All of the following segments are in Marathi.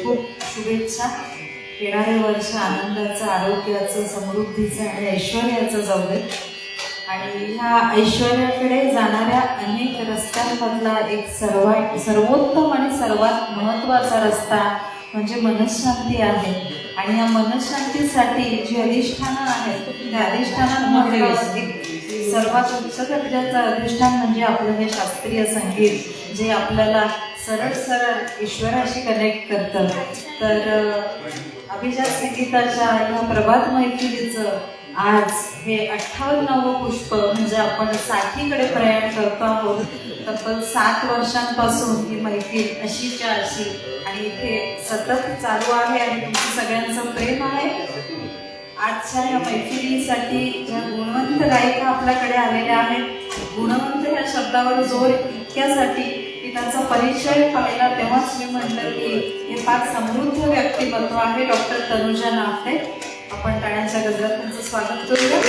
खूप शुभेच्छा. येणारे वर्ष आनंदाचं, आरोग्याचं, समृद्धीचं आणि ऐश्वर्याचं जाऊ दे. आणि ह्या ऐश्वर्याकडे जाणाऱ्या अनेक रस्त्यांमधला एक सर्वोत्तम आणि सर्वात महत्त्वाचा रस्ता म्हणजे मनःशांती आहे. आणि या मनःशांतीसाठी जी अधिष्ठानं आहेत त्या अधिष्ठानांमध्ये एक सर्वात उच्च दर्जाचं अधिष्ठान म्हणजे आपलं हे शास्त्रीय संगीत, जे आपल्याला सरळ सरळ ईश्वराशी कनेक्ट करतं. तर अभिजात संगीताच्या या प्रभात मैफिलीचं आज हे 58वं पुष्प म्हणजे आपण 60कडे प्रयाण करतो आहोत. तब्बल 7 वर्षांपासून ही मैफिल अशीच्या अशी आणि इथे सतत चालू आहे आणि तुमचं सगळ्यांचं प्रेम आहे. आजच्या या मैफिलीसाठी ज्या गुणवंत गायिका आपल्याकडे आलेल्या आहेत, गुणवंत या शब्दावर जोर इतक्यासाठी की त्यांचा परिचय पाहिला तेव्हाच मी म्हटलं की हे फार समृद्ध व्यक्तिमत्व आहे. डॉक्टर तनुजा नाफडे, आपण टाळ्यांच्या गजरात त्यांचं स्वागत करूया.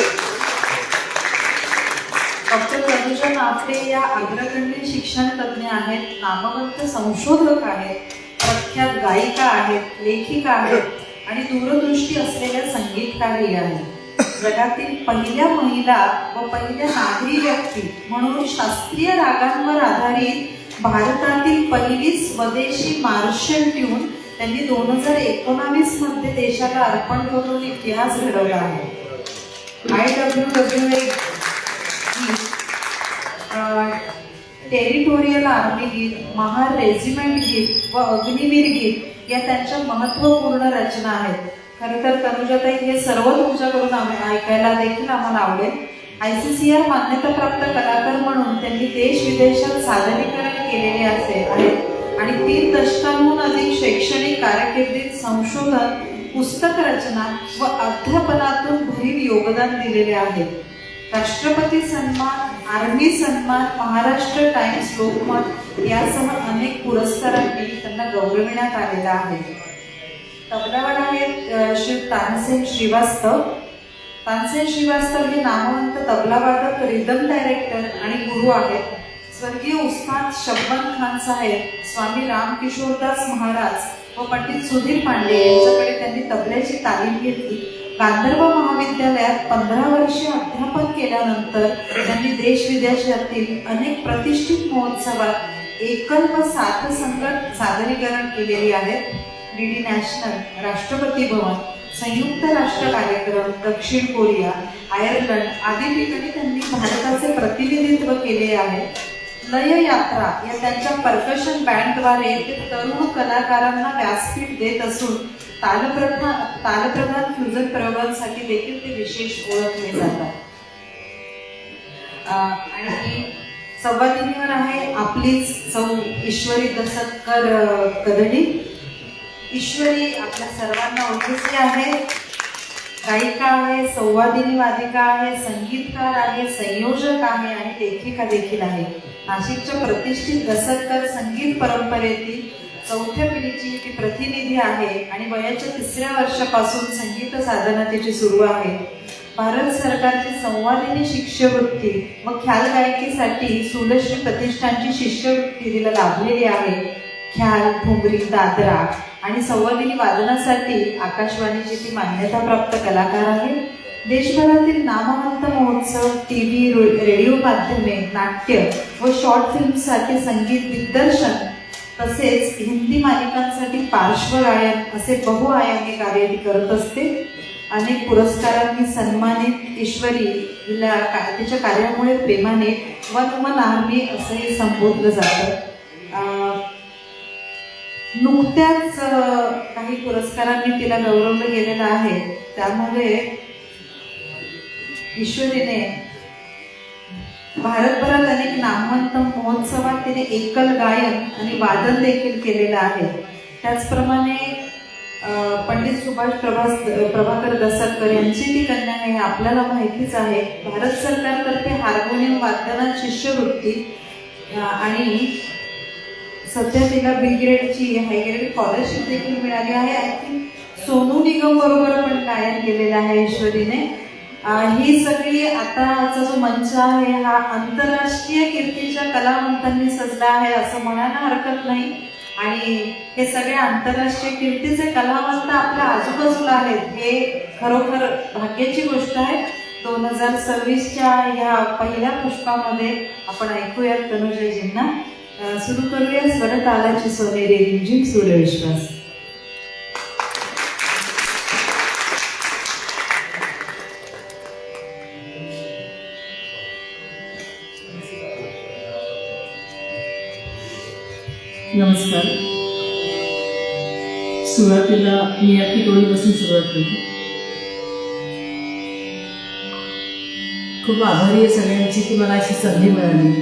डॉक्टर तनुजा नाफडे या अग्रगण्य शिक्षण तज्ज्ञ आहेत, नामवंत संशोधक आहेत, प्रख्यात गायिका आहेत, लेखिका आहेत आणि दूरदृष्टी असलेल्या संगीतकारही आहेत. जगातील पहिल्या महिला व पहिल्या नागरी व्यक्ती म्हणून शास्त्रीय रागांवर आधारित भारतातील पहिली स्वदेशी मार्शल ट्यून त्यांनी 2019 मध्ये देशाला अर्पण करून इतिहास घडवला आहे. IWWA टेरिटोरियल आर्मी गीत, महार रेजिमेंट गीत व अग्निवीर गीत या त्यांच्या महत्त्वपूर्ण रचना आहेत. खरं तर तनुजाताई, हे सर्व तुमच्याकडून ऐकायला देखील आम्हाला आवडेल. ICCR मान्यताप्राप्त कलाकार म्हणून त्यांनी देश विदेशात सादरीकरण केलेले आहेत आणि 3 दशकांहून अधिक शैक्षणिक कारकिर्दीत संशोधन, पुस्तक रचना व अध्यापनातून भरीव योगदान दिलेले आहे. राष्ट्रपती सन्मान, आर्मी सन्मान, महाराष्ट्र टाइम्स, लोकमत यासह अनेक पुरस्कारांनी त्यांना गौरविण्यात आलेला आहे. तबलावर आहेत श्री तानसेन श्रीवास्तव. तानसेन श्रीवास्तव हे नामवंत तबलावादक, रिदम डायरेक्टर आणि गुरु आहेत. स्वर्गीय उस्ताद शब्बन खान साहेब, स्वामी रामकिशोरदास महाराज व पंडित सुधीर पांडे यांच्याकडे त्यांनी तबल्याची तालीम घेतली. गांधर्व महाविद्यालयात 15 वर्षे अध्यापन केल्यानंतर त्यांनी देश विदेशातील अनेक प्रतिष्ठित महोत्सवात एकल व साथ संगत सादरीकरण केलेली आहेत. DD नॅशनल, राष्ट्रपती भवन, संयुक्त राष्ट्र कार्यक्रम, दक्षिण कोरिया, आयर्लंड आदी ठिकाणी त्यांनी भारताचे प्रतिनिधित्व केले आहे. लय यात्रा या त्यांच्या पर्कशन बँडद्वारे ते तरुण कलाकारांना व्यासपीठ देत असून तालप्रधान फ्युजन प्रयोगांसाठी देखील ते विशेष ओळखले जातात. आणि संवादिनीवर आहे आपलीच सौ ईश्वरी दसतकर कदडी. ईश्वरी आपल्या सर्वांना ओळखीची आहे. गायिका आहे, संवादिनी वादिका आहे, संगीतकार आहे, संयोजक आहे आणि लेखिका देखील आहे. नाशिकच्या प्रतिष्ठित दसतकर संगीत परंपरेतील 4थ्या पिढीची ती प्रतिनिधी आहे आणि वयाच्या 3ऱ्या वर्षापासून संगीत साधना तिची सुरू आहे. भारत सरकारची संवादिनी शिष्यवृत्ती व ख्याल गायकीसाठी सुलश्री प्रतिष्ठानची शिष्यवृत्ती तिला लाभलेली आहे. ख्याल, ठुमरी, दादरा आणि संवादिनी वादनासाठी आकाशवाणीची ती मान्यताप्राप्त कलाकार आहे. देशभरातील नामवंत महोत्सव, TV, रेडिओ माध्यमे, नाट्य व शॉर्ट फिल्मसाठी संगीत दिग्दर्शन तसेच हिंदी मालिकांसाठी पार्श्वगायन असे बहुआयामी कार्य ती करत असते. अनेक पुरस्कारांनी सन्मानित ईश्वरी हिला तिच्या कार्यामुळे प्रेमाने वन वुमन आर्मी असंही संबोधलं जातं. नुकत्याच काही पुरस्कारांनी तिला गौरवलं गेलेलं आहे. त्यामध्ये ईश्वरीने भारतभरात अनेक नामवंत महोत्सवात तिने एकल गायन आणि वादन देखील केलेलं आहे. त्याचप्रमाणे पंडित सुभाष प्रभाकर दसतकर यांची ती कन्या आहे, आपल्याला माहितीच आहे. भारत सरकारतर्फे हार्मोनियम वादनात शिष्यवृत्ती आणि सध्या तिला बी ग्रेडची हाय ग्रेड स्कॉलरशिप देखील मिळाली आहे. आय थिंक सोनू निगम बरोबर पण गायन केलेलं आहे ईश्वरीने. ही सगळी आताचा जो मंच आहे हा आंतरराष्ट्रीय कीर्तीच्या कलावंतांनी सजला आहे असं म्हणायला हरकत नाही. आणि हे सगळे आंतरराष्ट्रीय कीर्तीचे कलावंत आपल्या आजूबाजूला आहेत, हे खरोखर भाग्याची गोष्ट आहे. 2026च्या या पहिल्या पुष्पामध्ये आपण ऐकूयात तनुजाजींना. सुरू करूया स्वरतालाची सोनेरी रिमझिम सूर्यविश्वास. नमस्कार. सुरुवातीला मी आपली टोळीपासून सुरुवात करते. खूप आभारी आहे सगळ्यांची की मला अशी संधी मिळाली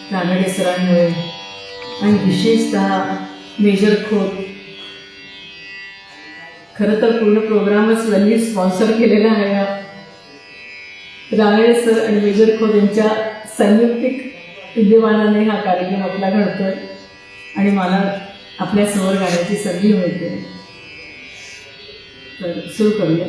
कानडे सरांमुळे, आणि विशेषतः मेजर खोत. खरं तर पूर्ण प्रोग्रामच त्यांनी स्पॉन्सर केलेला आहे. रानडे सर आणि मेजर खोत यांच्या संयुक्तिक विद्यमानाने हा कार्यक्रम आपला घडतोय आणि मला आपल्यासमोर गाण्याची संधी मिळते. तर सुरू करूया.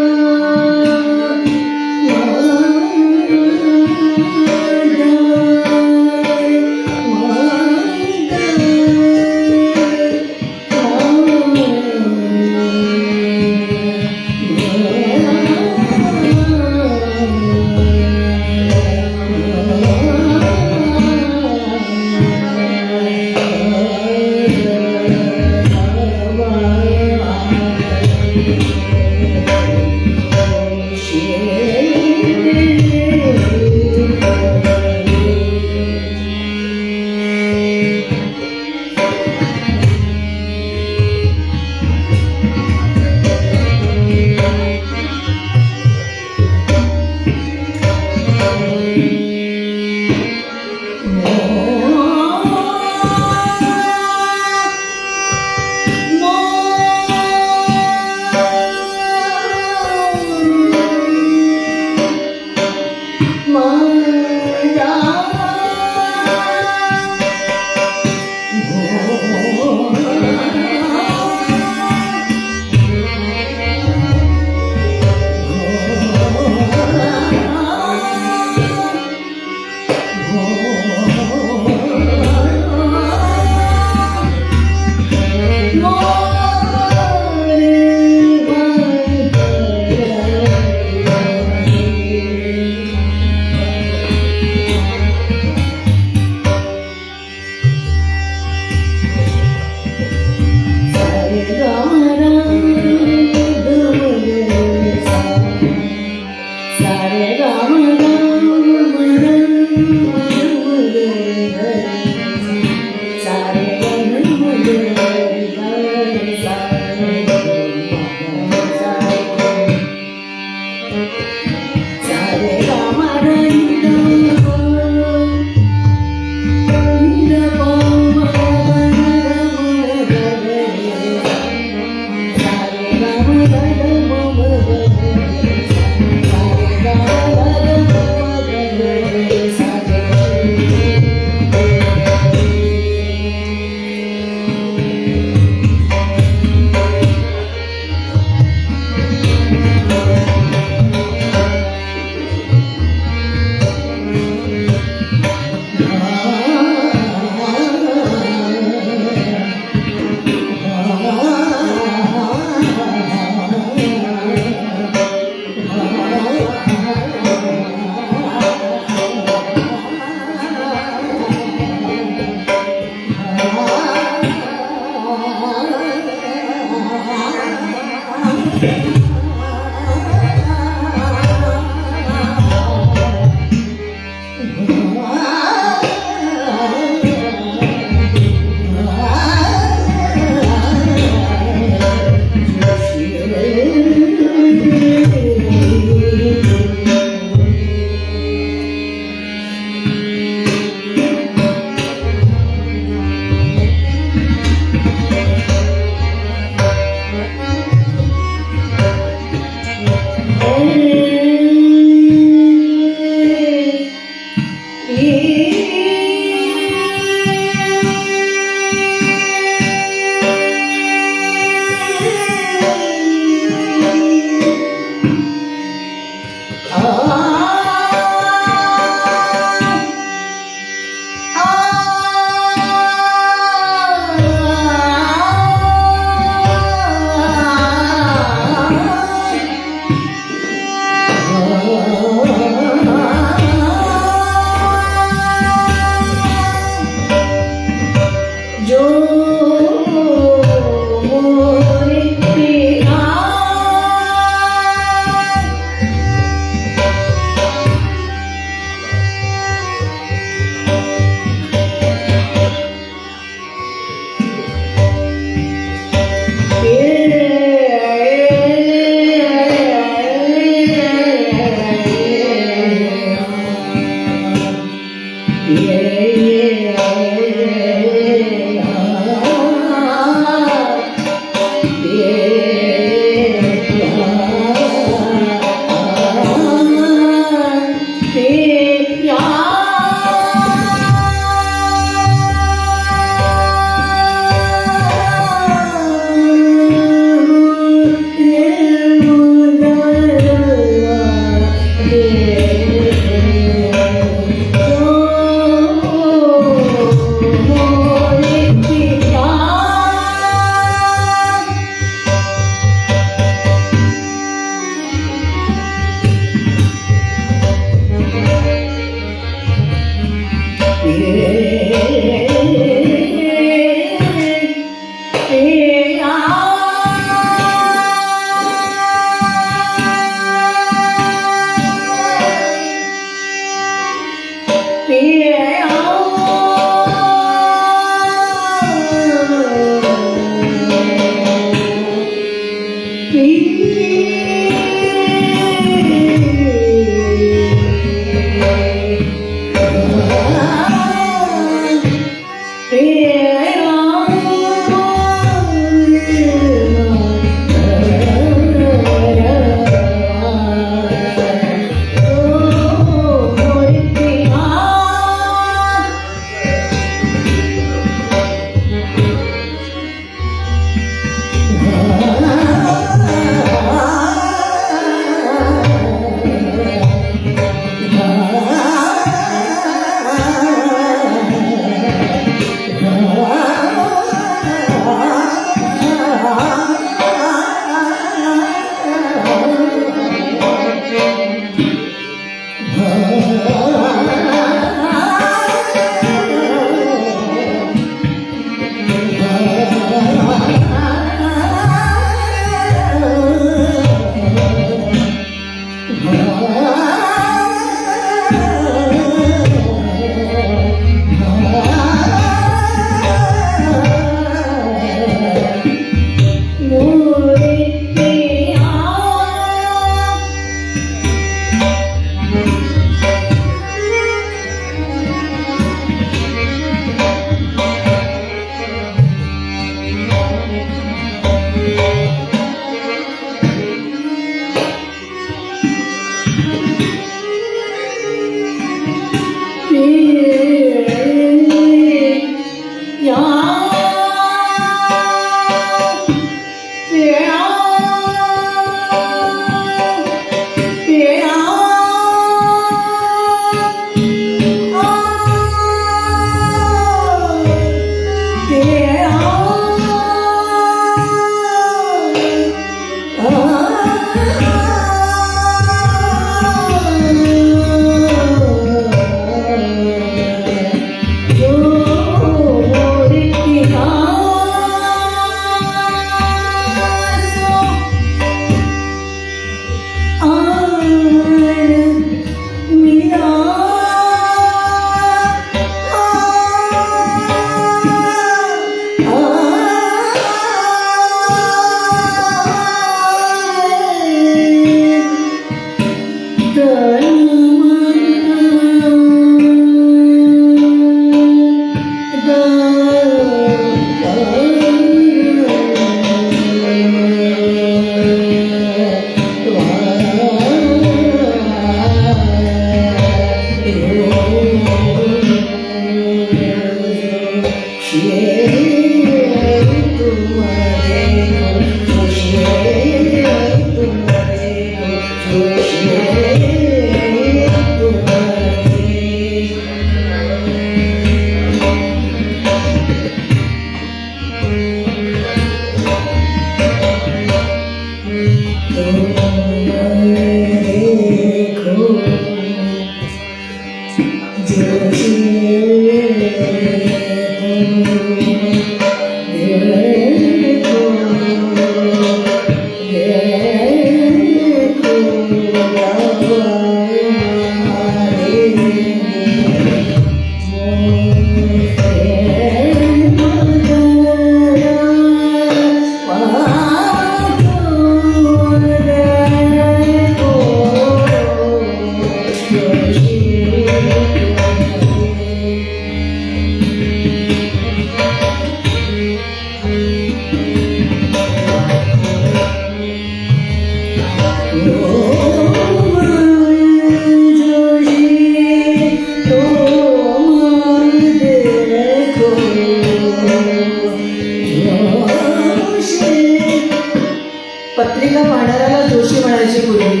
पत्रिका पाहणाऱ्याला जोशी म्हणायची पूर्वी,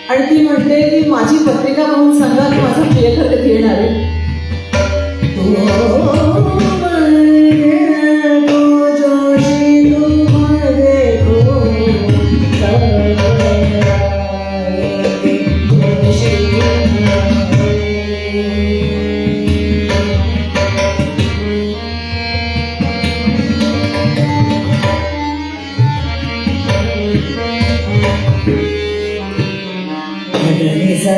आणि ती म्हणते की माझी पत्रिका पाहून सांगा की माझा प्रियकर कधी येणार आहे. Sa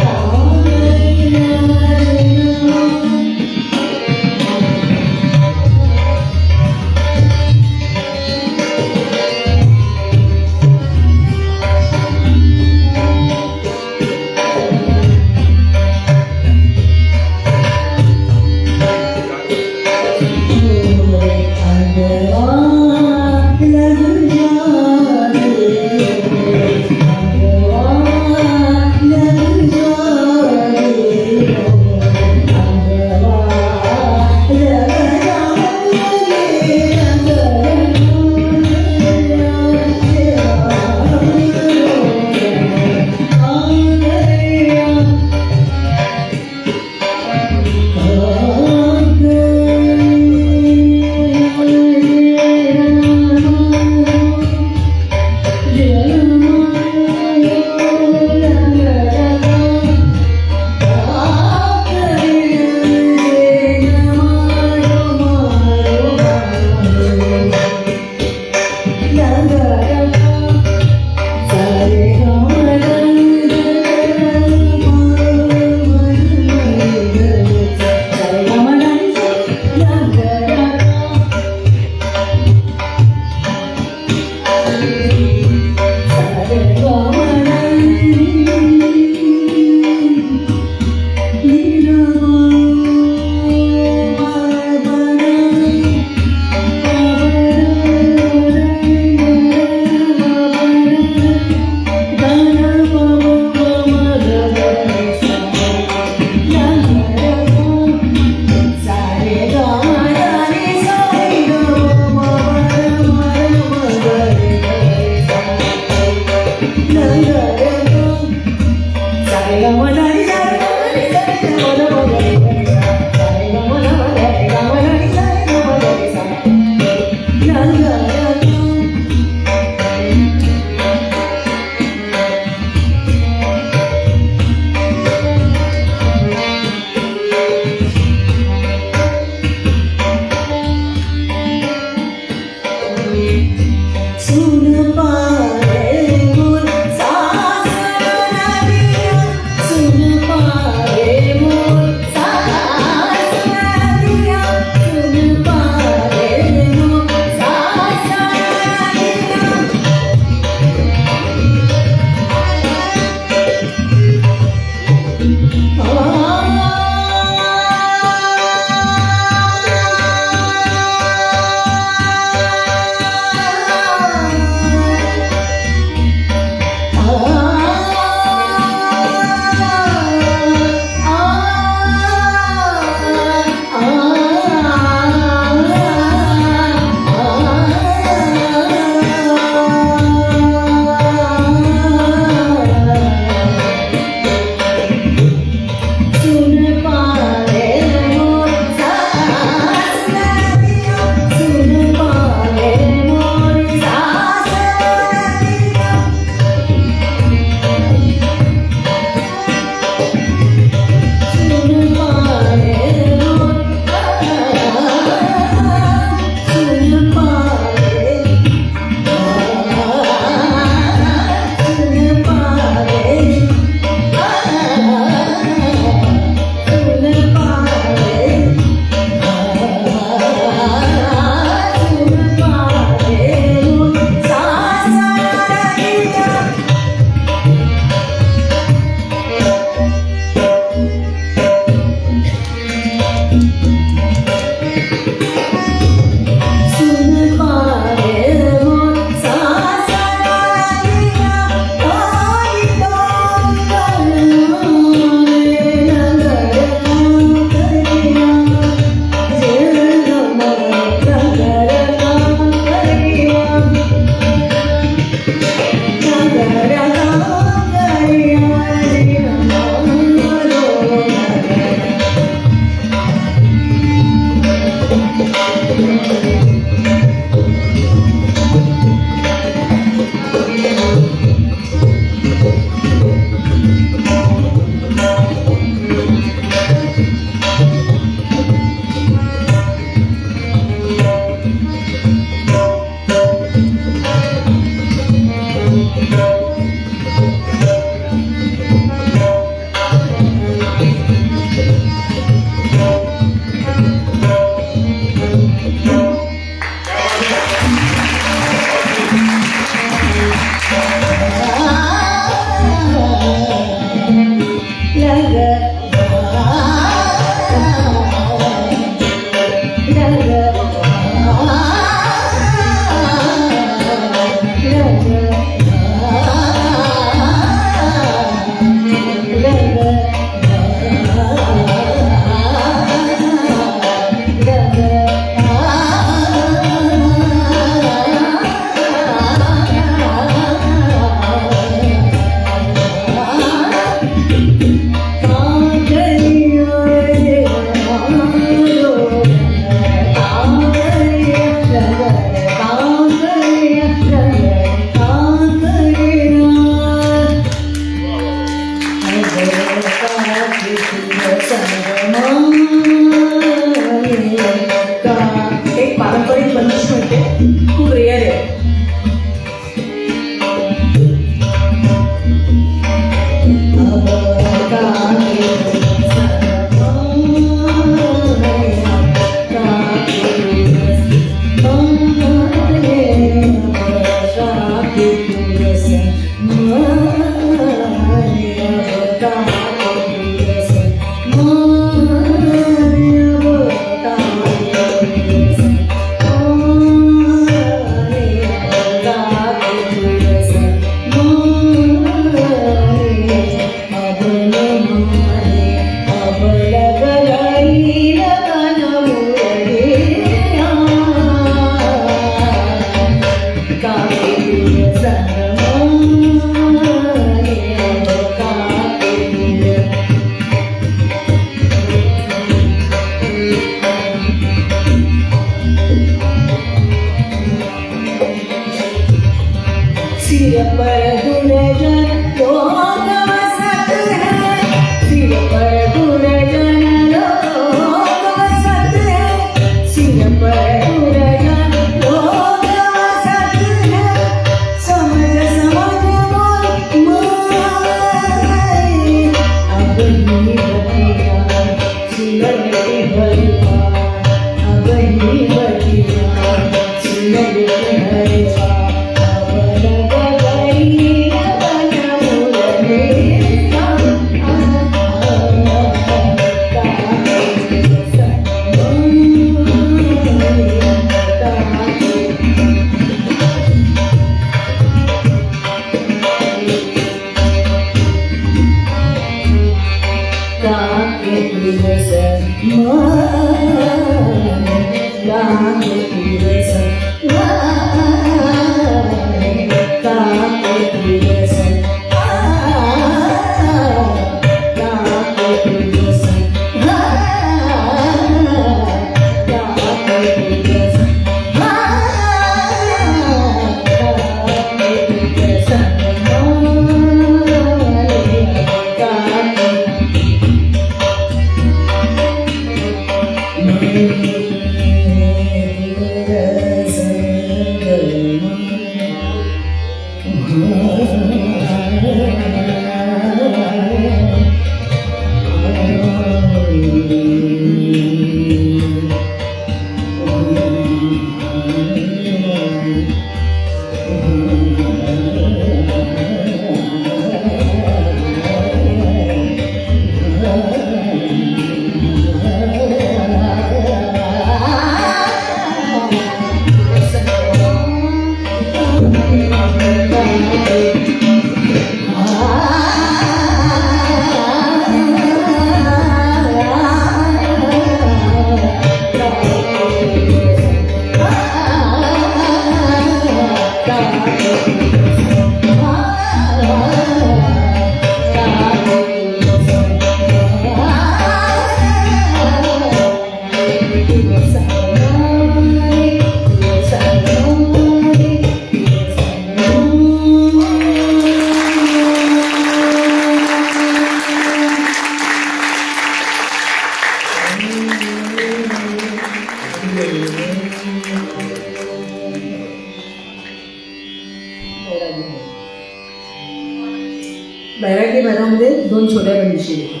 बैरागी भरामध्ये 2 छोट्या बंदिशी येतात.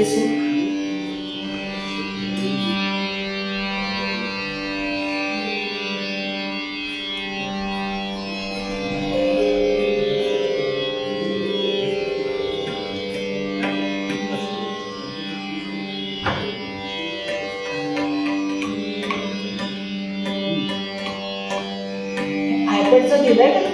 Isso. iPadचं दिलंय का?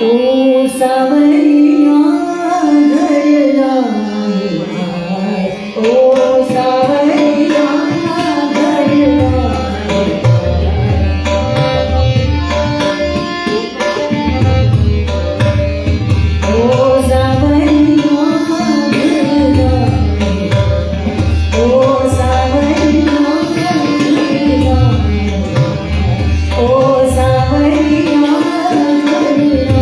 ओ सावरिया घरला आय, ओ सावरिया घरला ओ सावरिया घरला, ओ सावरिया घरला, ओ सावरिया घरला,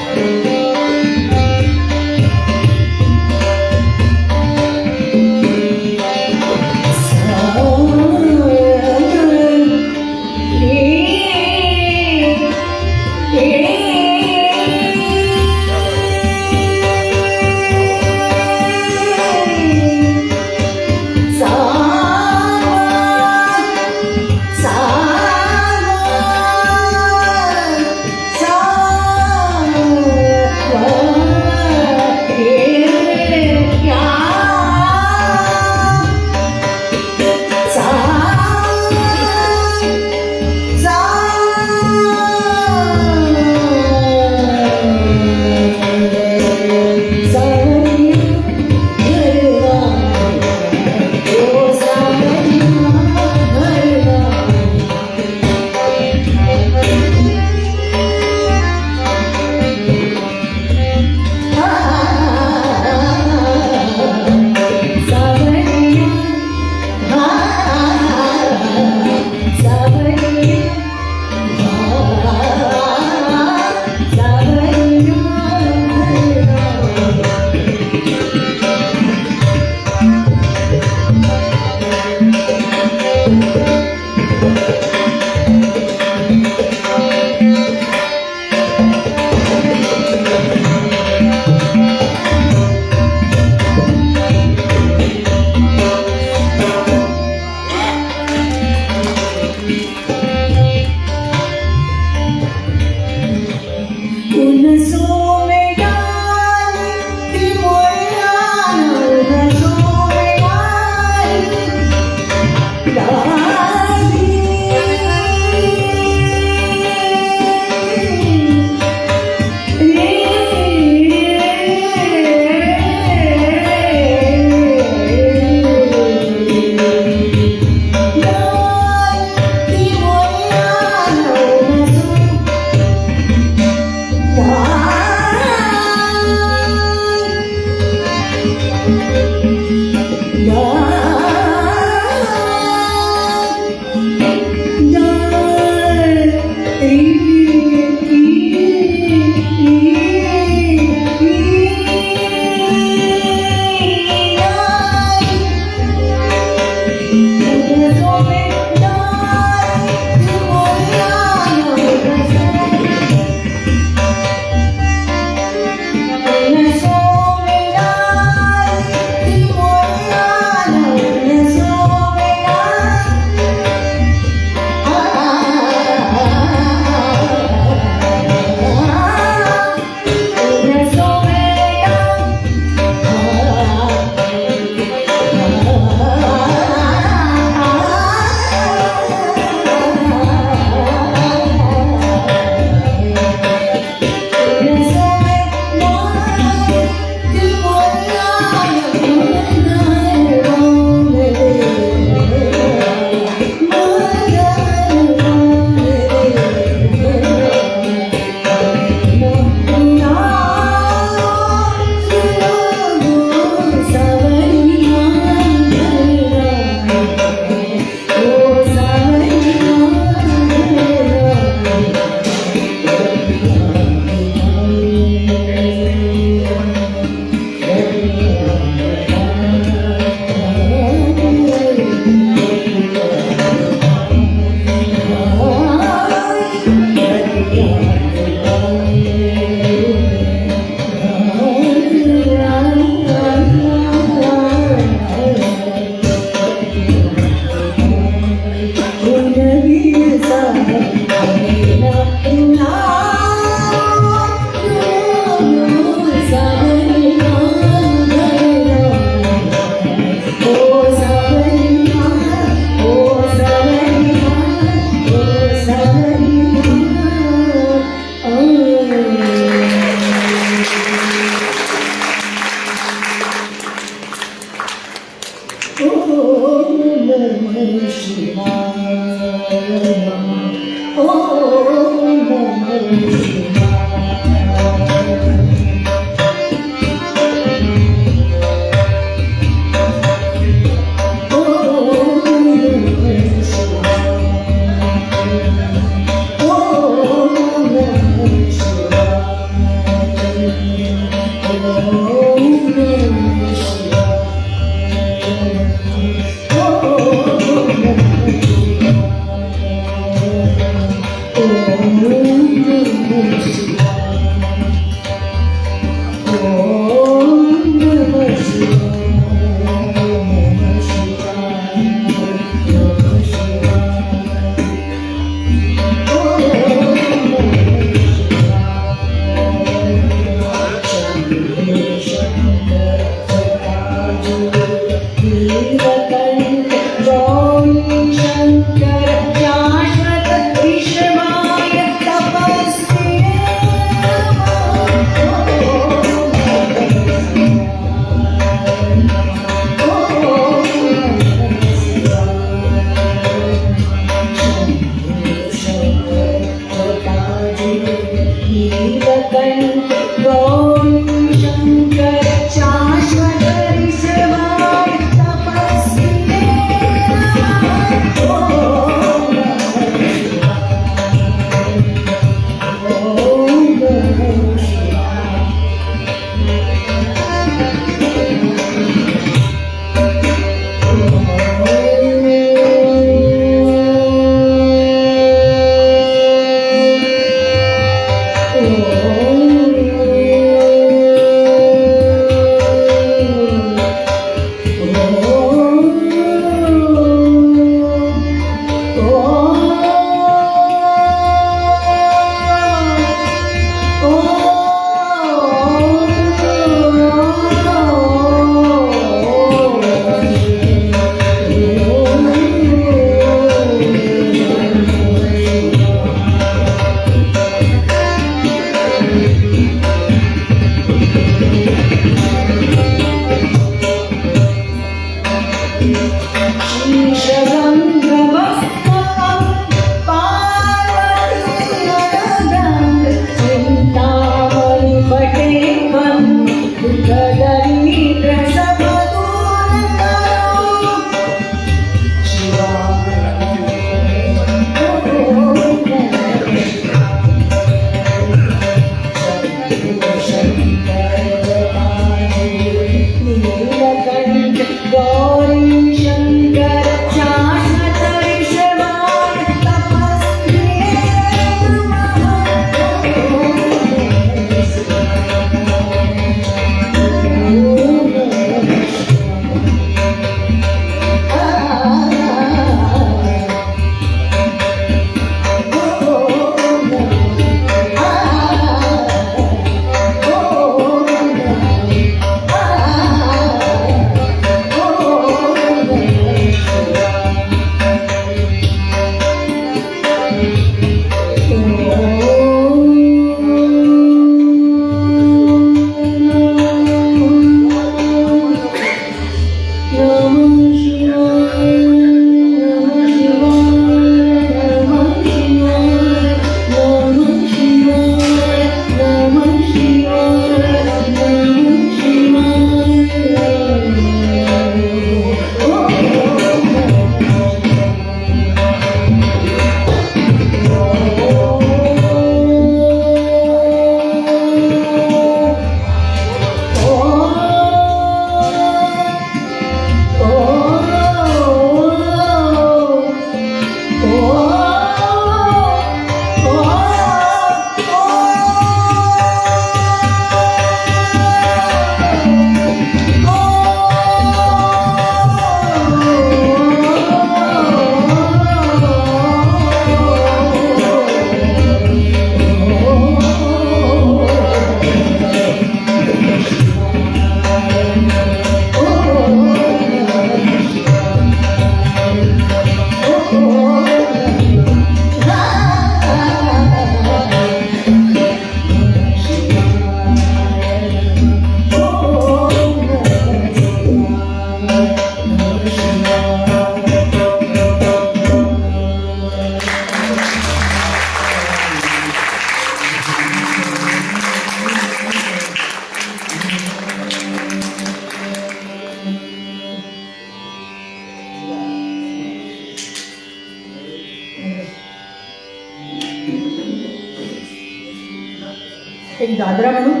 एक दादरा म्हणून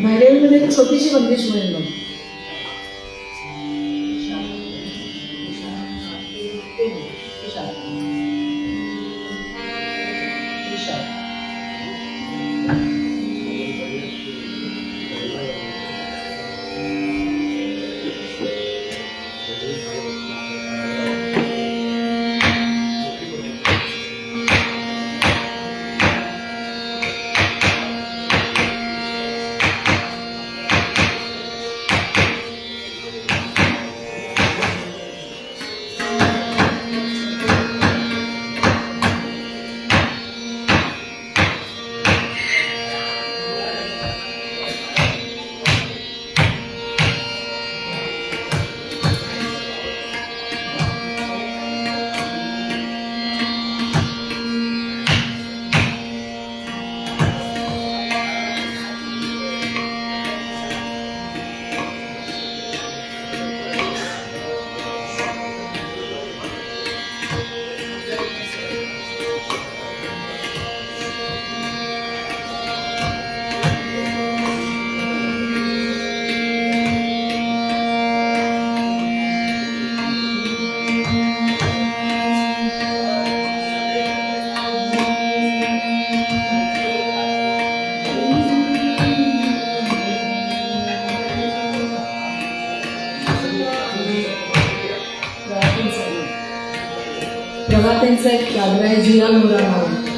भैरवीमध्ये एक छोटीशी बंदिश म्हणून बघ. प्रभातांचा एक दादरा आहे जिया मोरा म्हणून.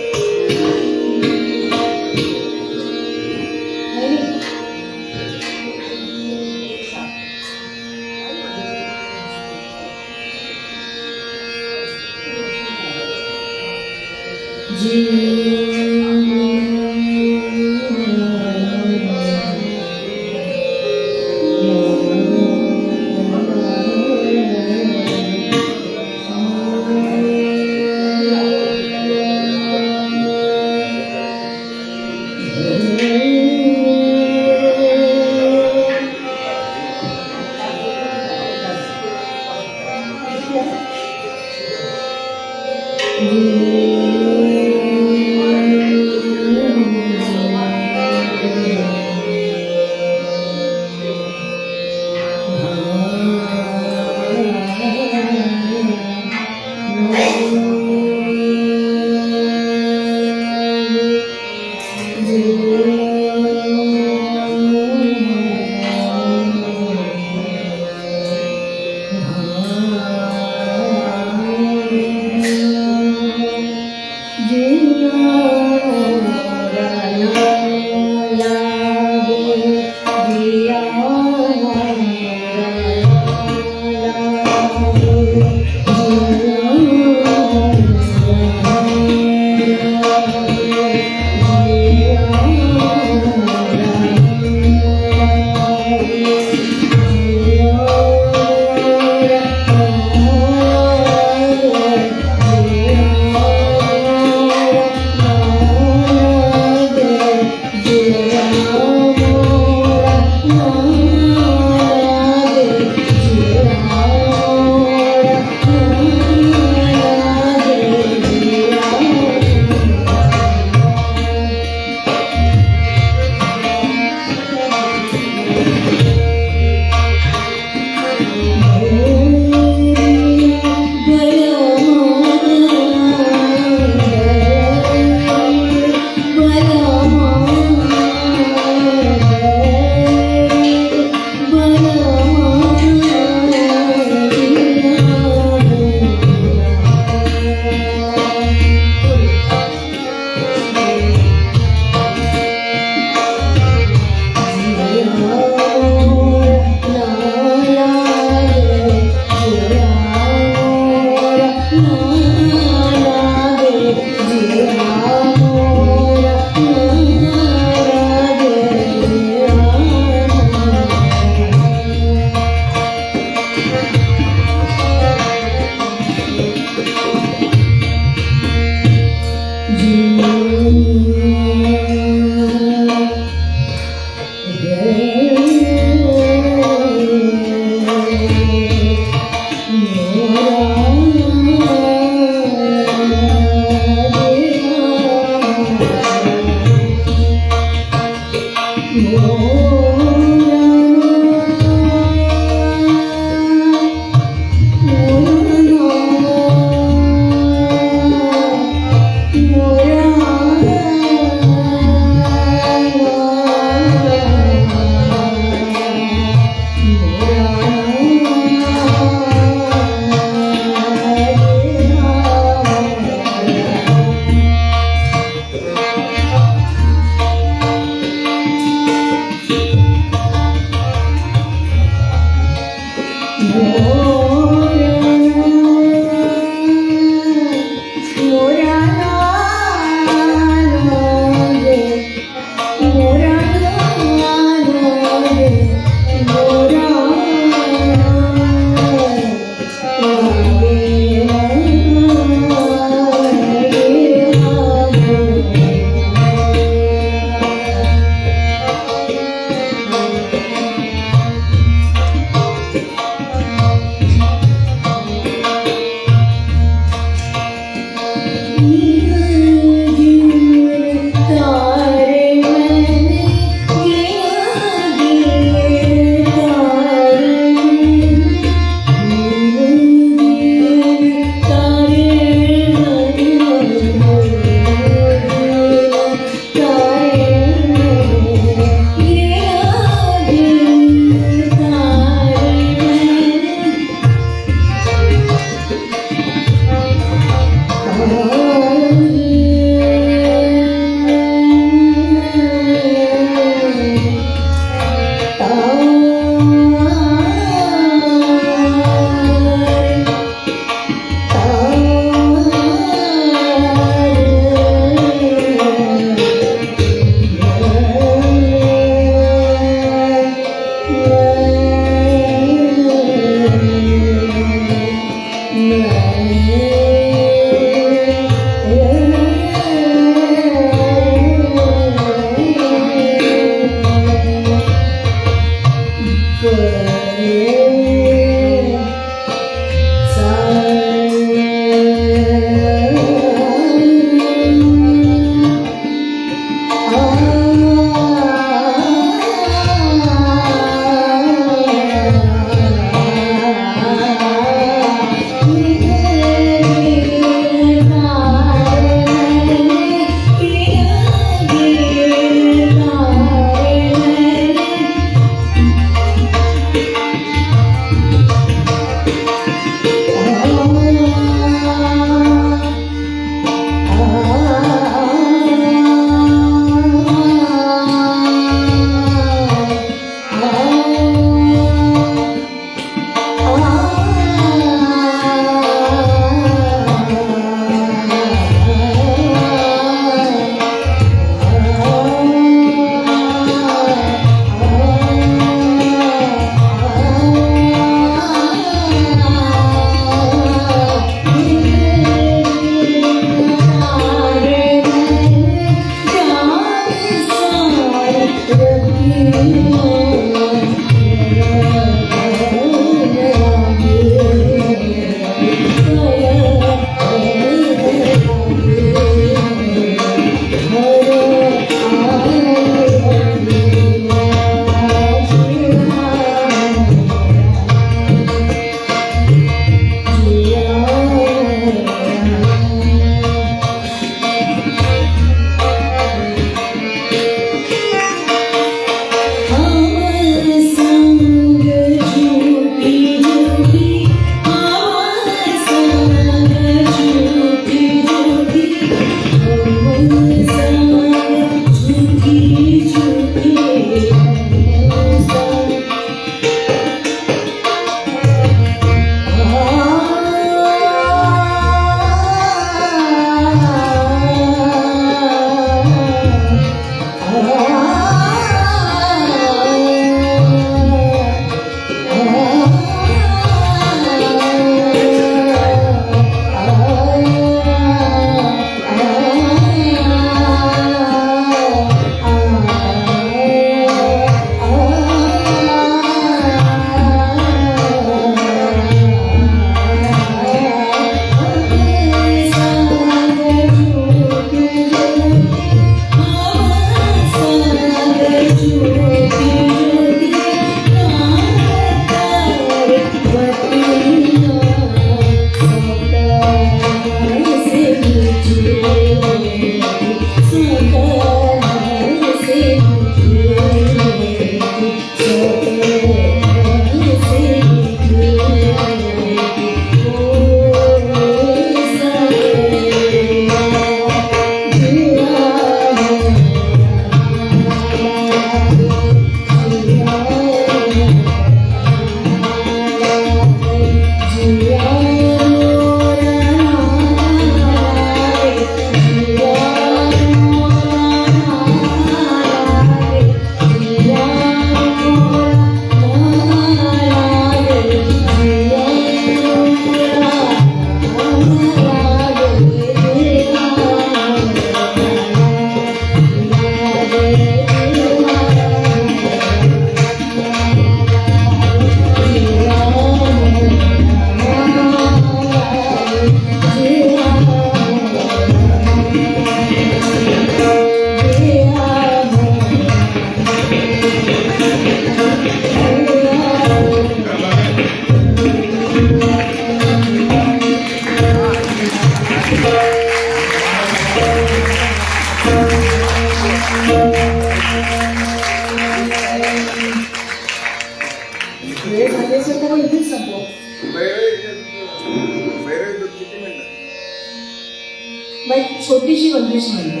एक छोटीशी बंदिश म्हणते,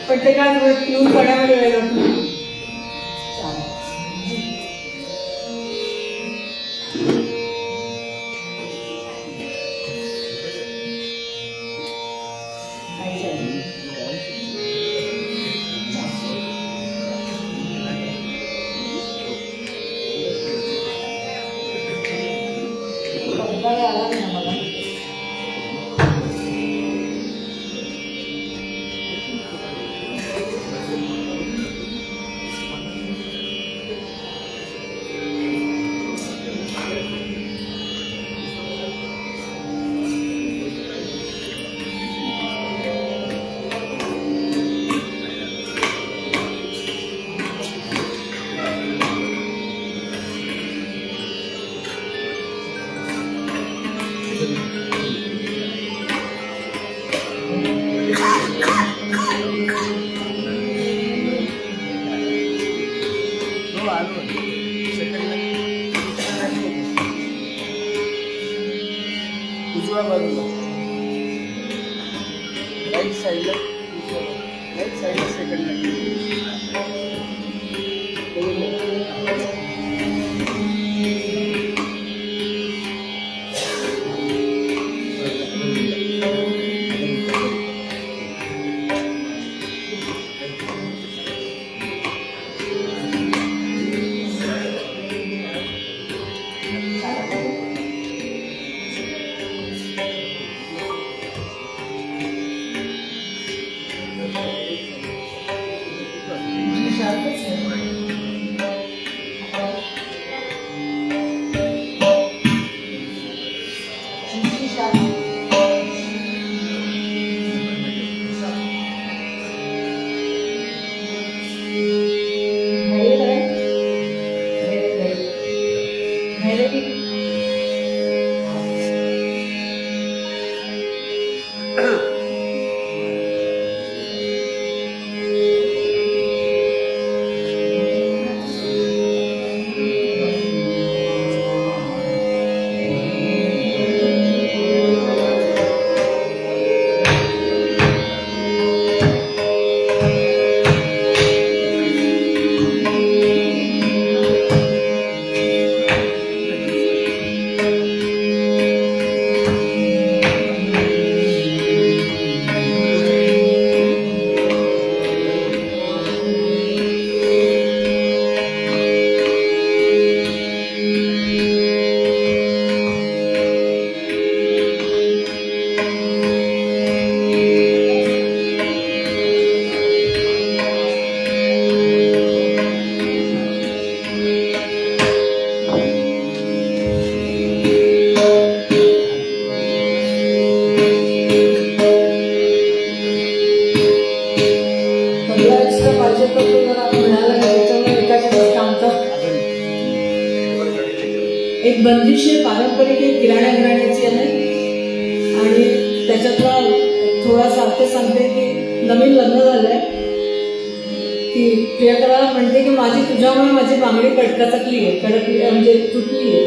पण ते काय पिऊन करण्यामध्ये वेळ जातो. उजव्या बाजूला राईट साईडला सेकंड एक बंदिश आहे पारंपरिक एक किराणा घराण्याची आहे आणि त्याच्यातला थोडासा अर्थ सांगते की नवीन लग्न झालंय ती प्रियकराला म्हणते की माझी तुझ्यामुळे माझी बांगडी कडकली आहे म्हणजे तुटली आहे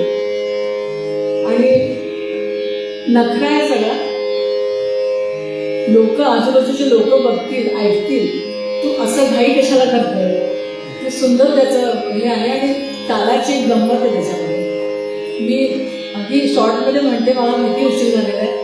आणि नखरा आहे सगळा. लोक आजूबाजूचे लोक बघतील ऐकतील तू असं घाई कशाला करतोय. ते सुंदर त्याचं हे आहे आणि तालाची एक गंमत आहे त्याच्यामध्ये. मी अगदी शॉर्टमध्ये म्हणते मला माहिती उशीर झालेला आहे.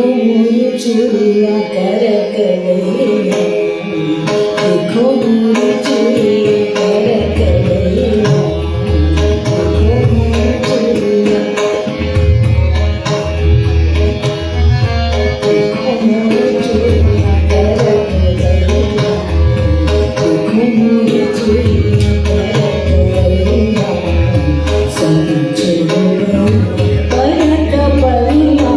मोरी चूड़िया करक गैया, देखो मोरी चूड़िया करक गैया, देखो मोरी चूड़िया, देखो मोरी चूड़िया करक गैया, देखो मोरी चूड़िया करक गैया, संग चलो परक बलिया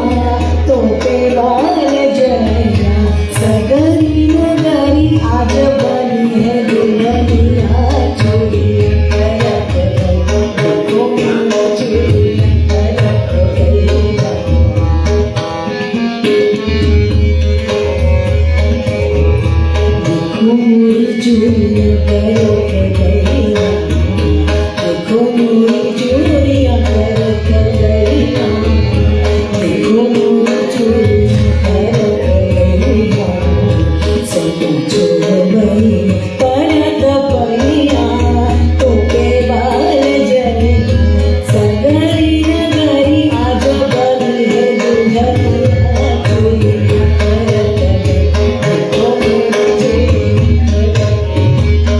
तोते बाल जया, सगरी नगरी आज बनी है दुल्हनिया चूड़िया करक गैया, देखो मोरी चूड़िया करक गैया, देखो मोरी चूड़िया करक गैया, देखो मोरी चूड़िया करक गैया, देखो मोरी चूड़िया करक गैया, संग चलो परक बलिया तोते बाल जया, सगरी नगरी आज बनी है दुल्हनिया चूड़िया करक गैया, देखो मोरी चूड़िया करक गैया।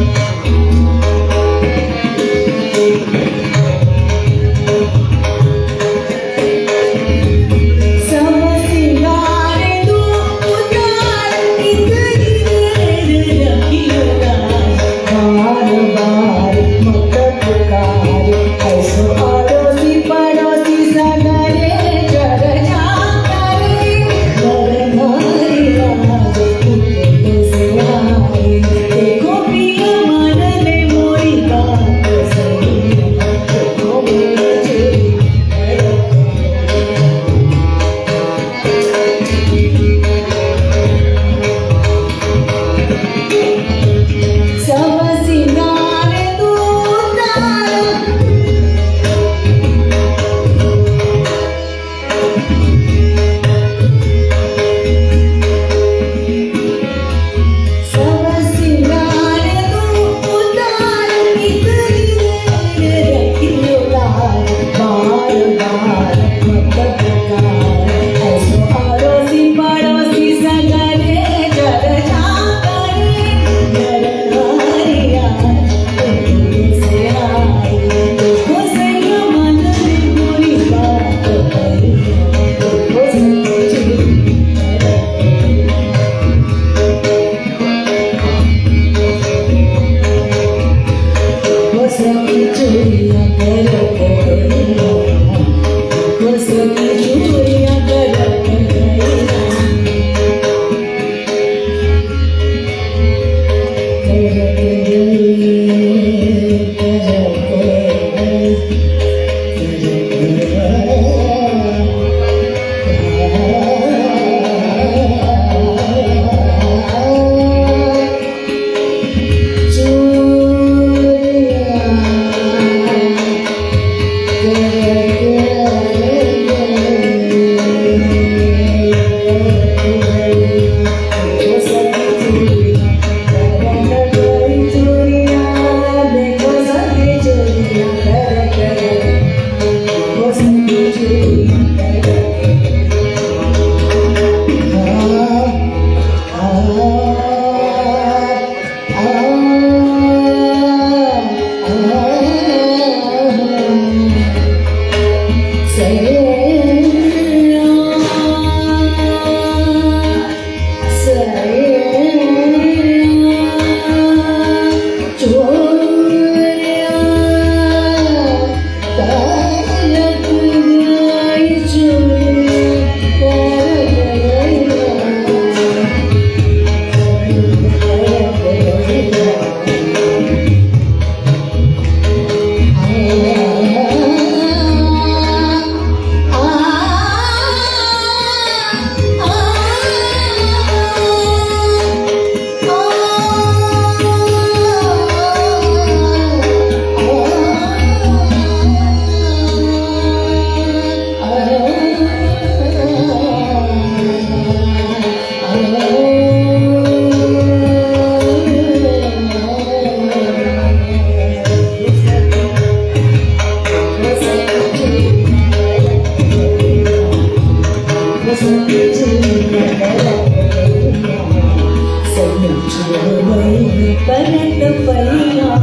परत पहिला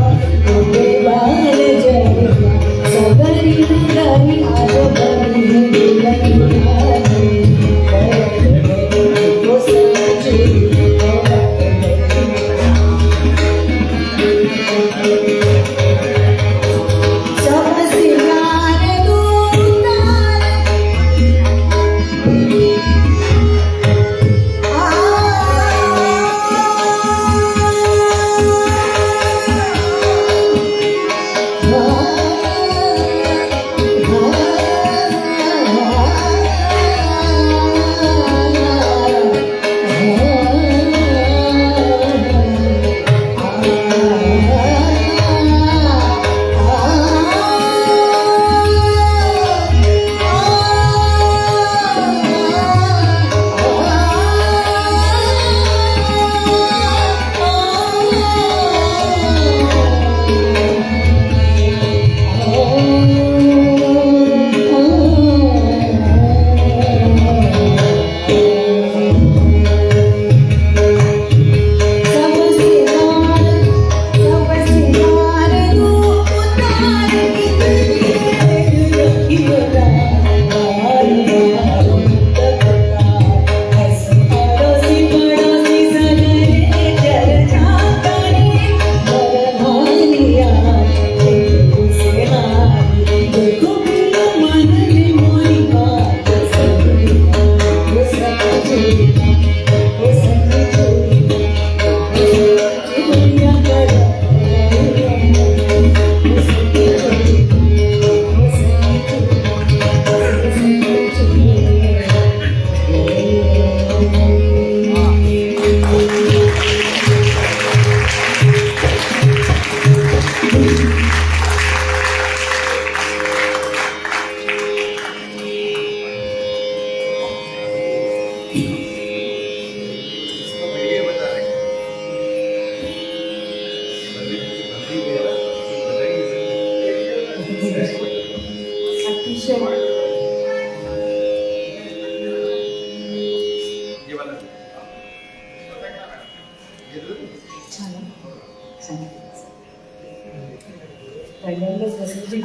बाल जरी सगरी गरी आज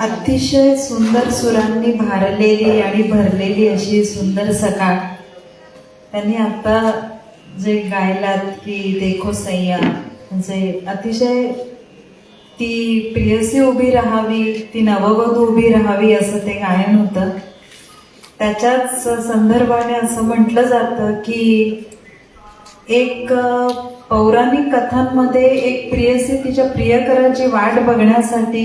अतिशय सुंदर सुरांनी भारलेली आणि भरलेली अशी सुंदर सकाळ त्यांनी आता जे गायलात की देखो सैया, म्हणजे अतिशय ती प्रियसी उभी राहावी, ती नववधू उभी राहावी असं ते गायन होतं. त्याच्याच संदर्भाने असं म्हटलं जातं की एक पौराणिक कथांमध्ये एक प्रियसी तिच्या प्रियकराची वाट बघण्यासाठी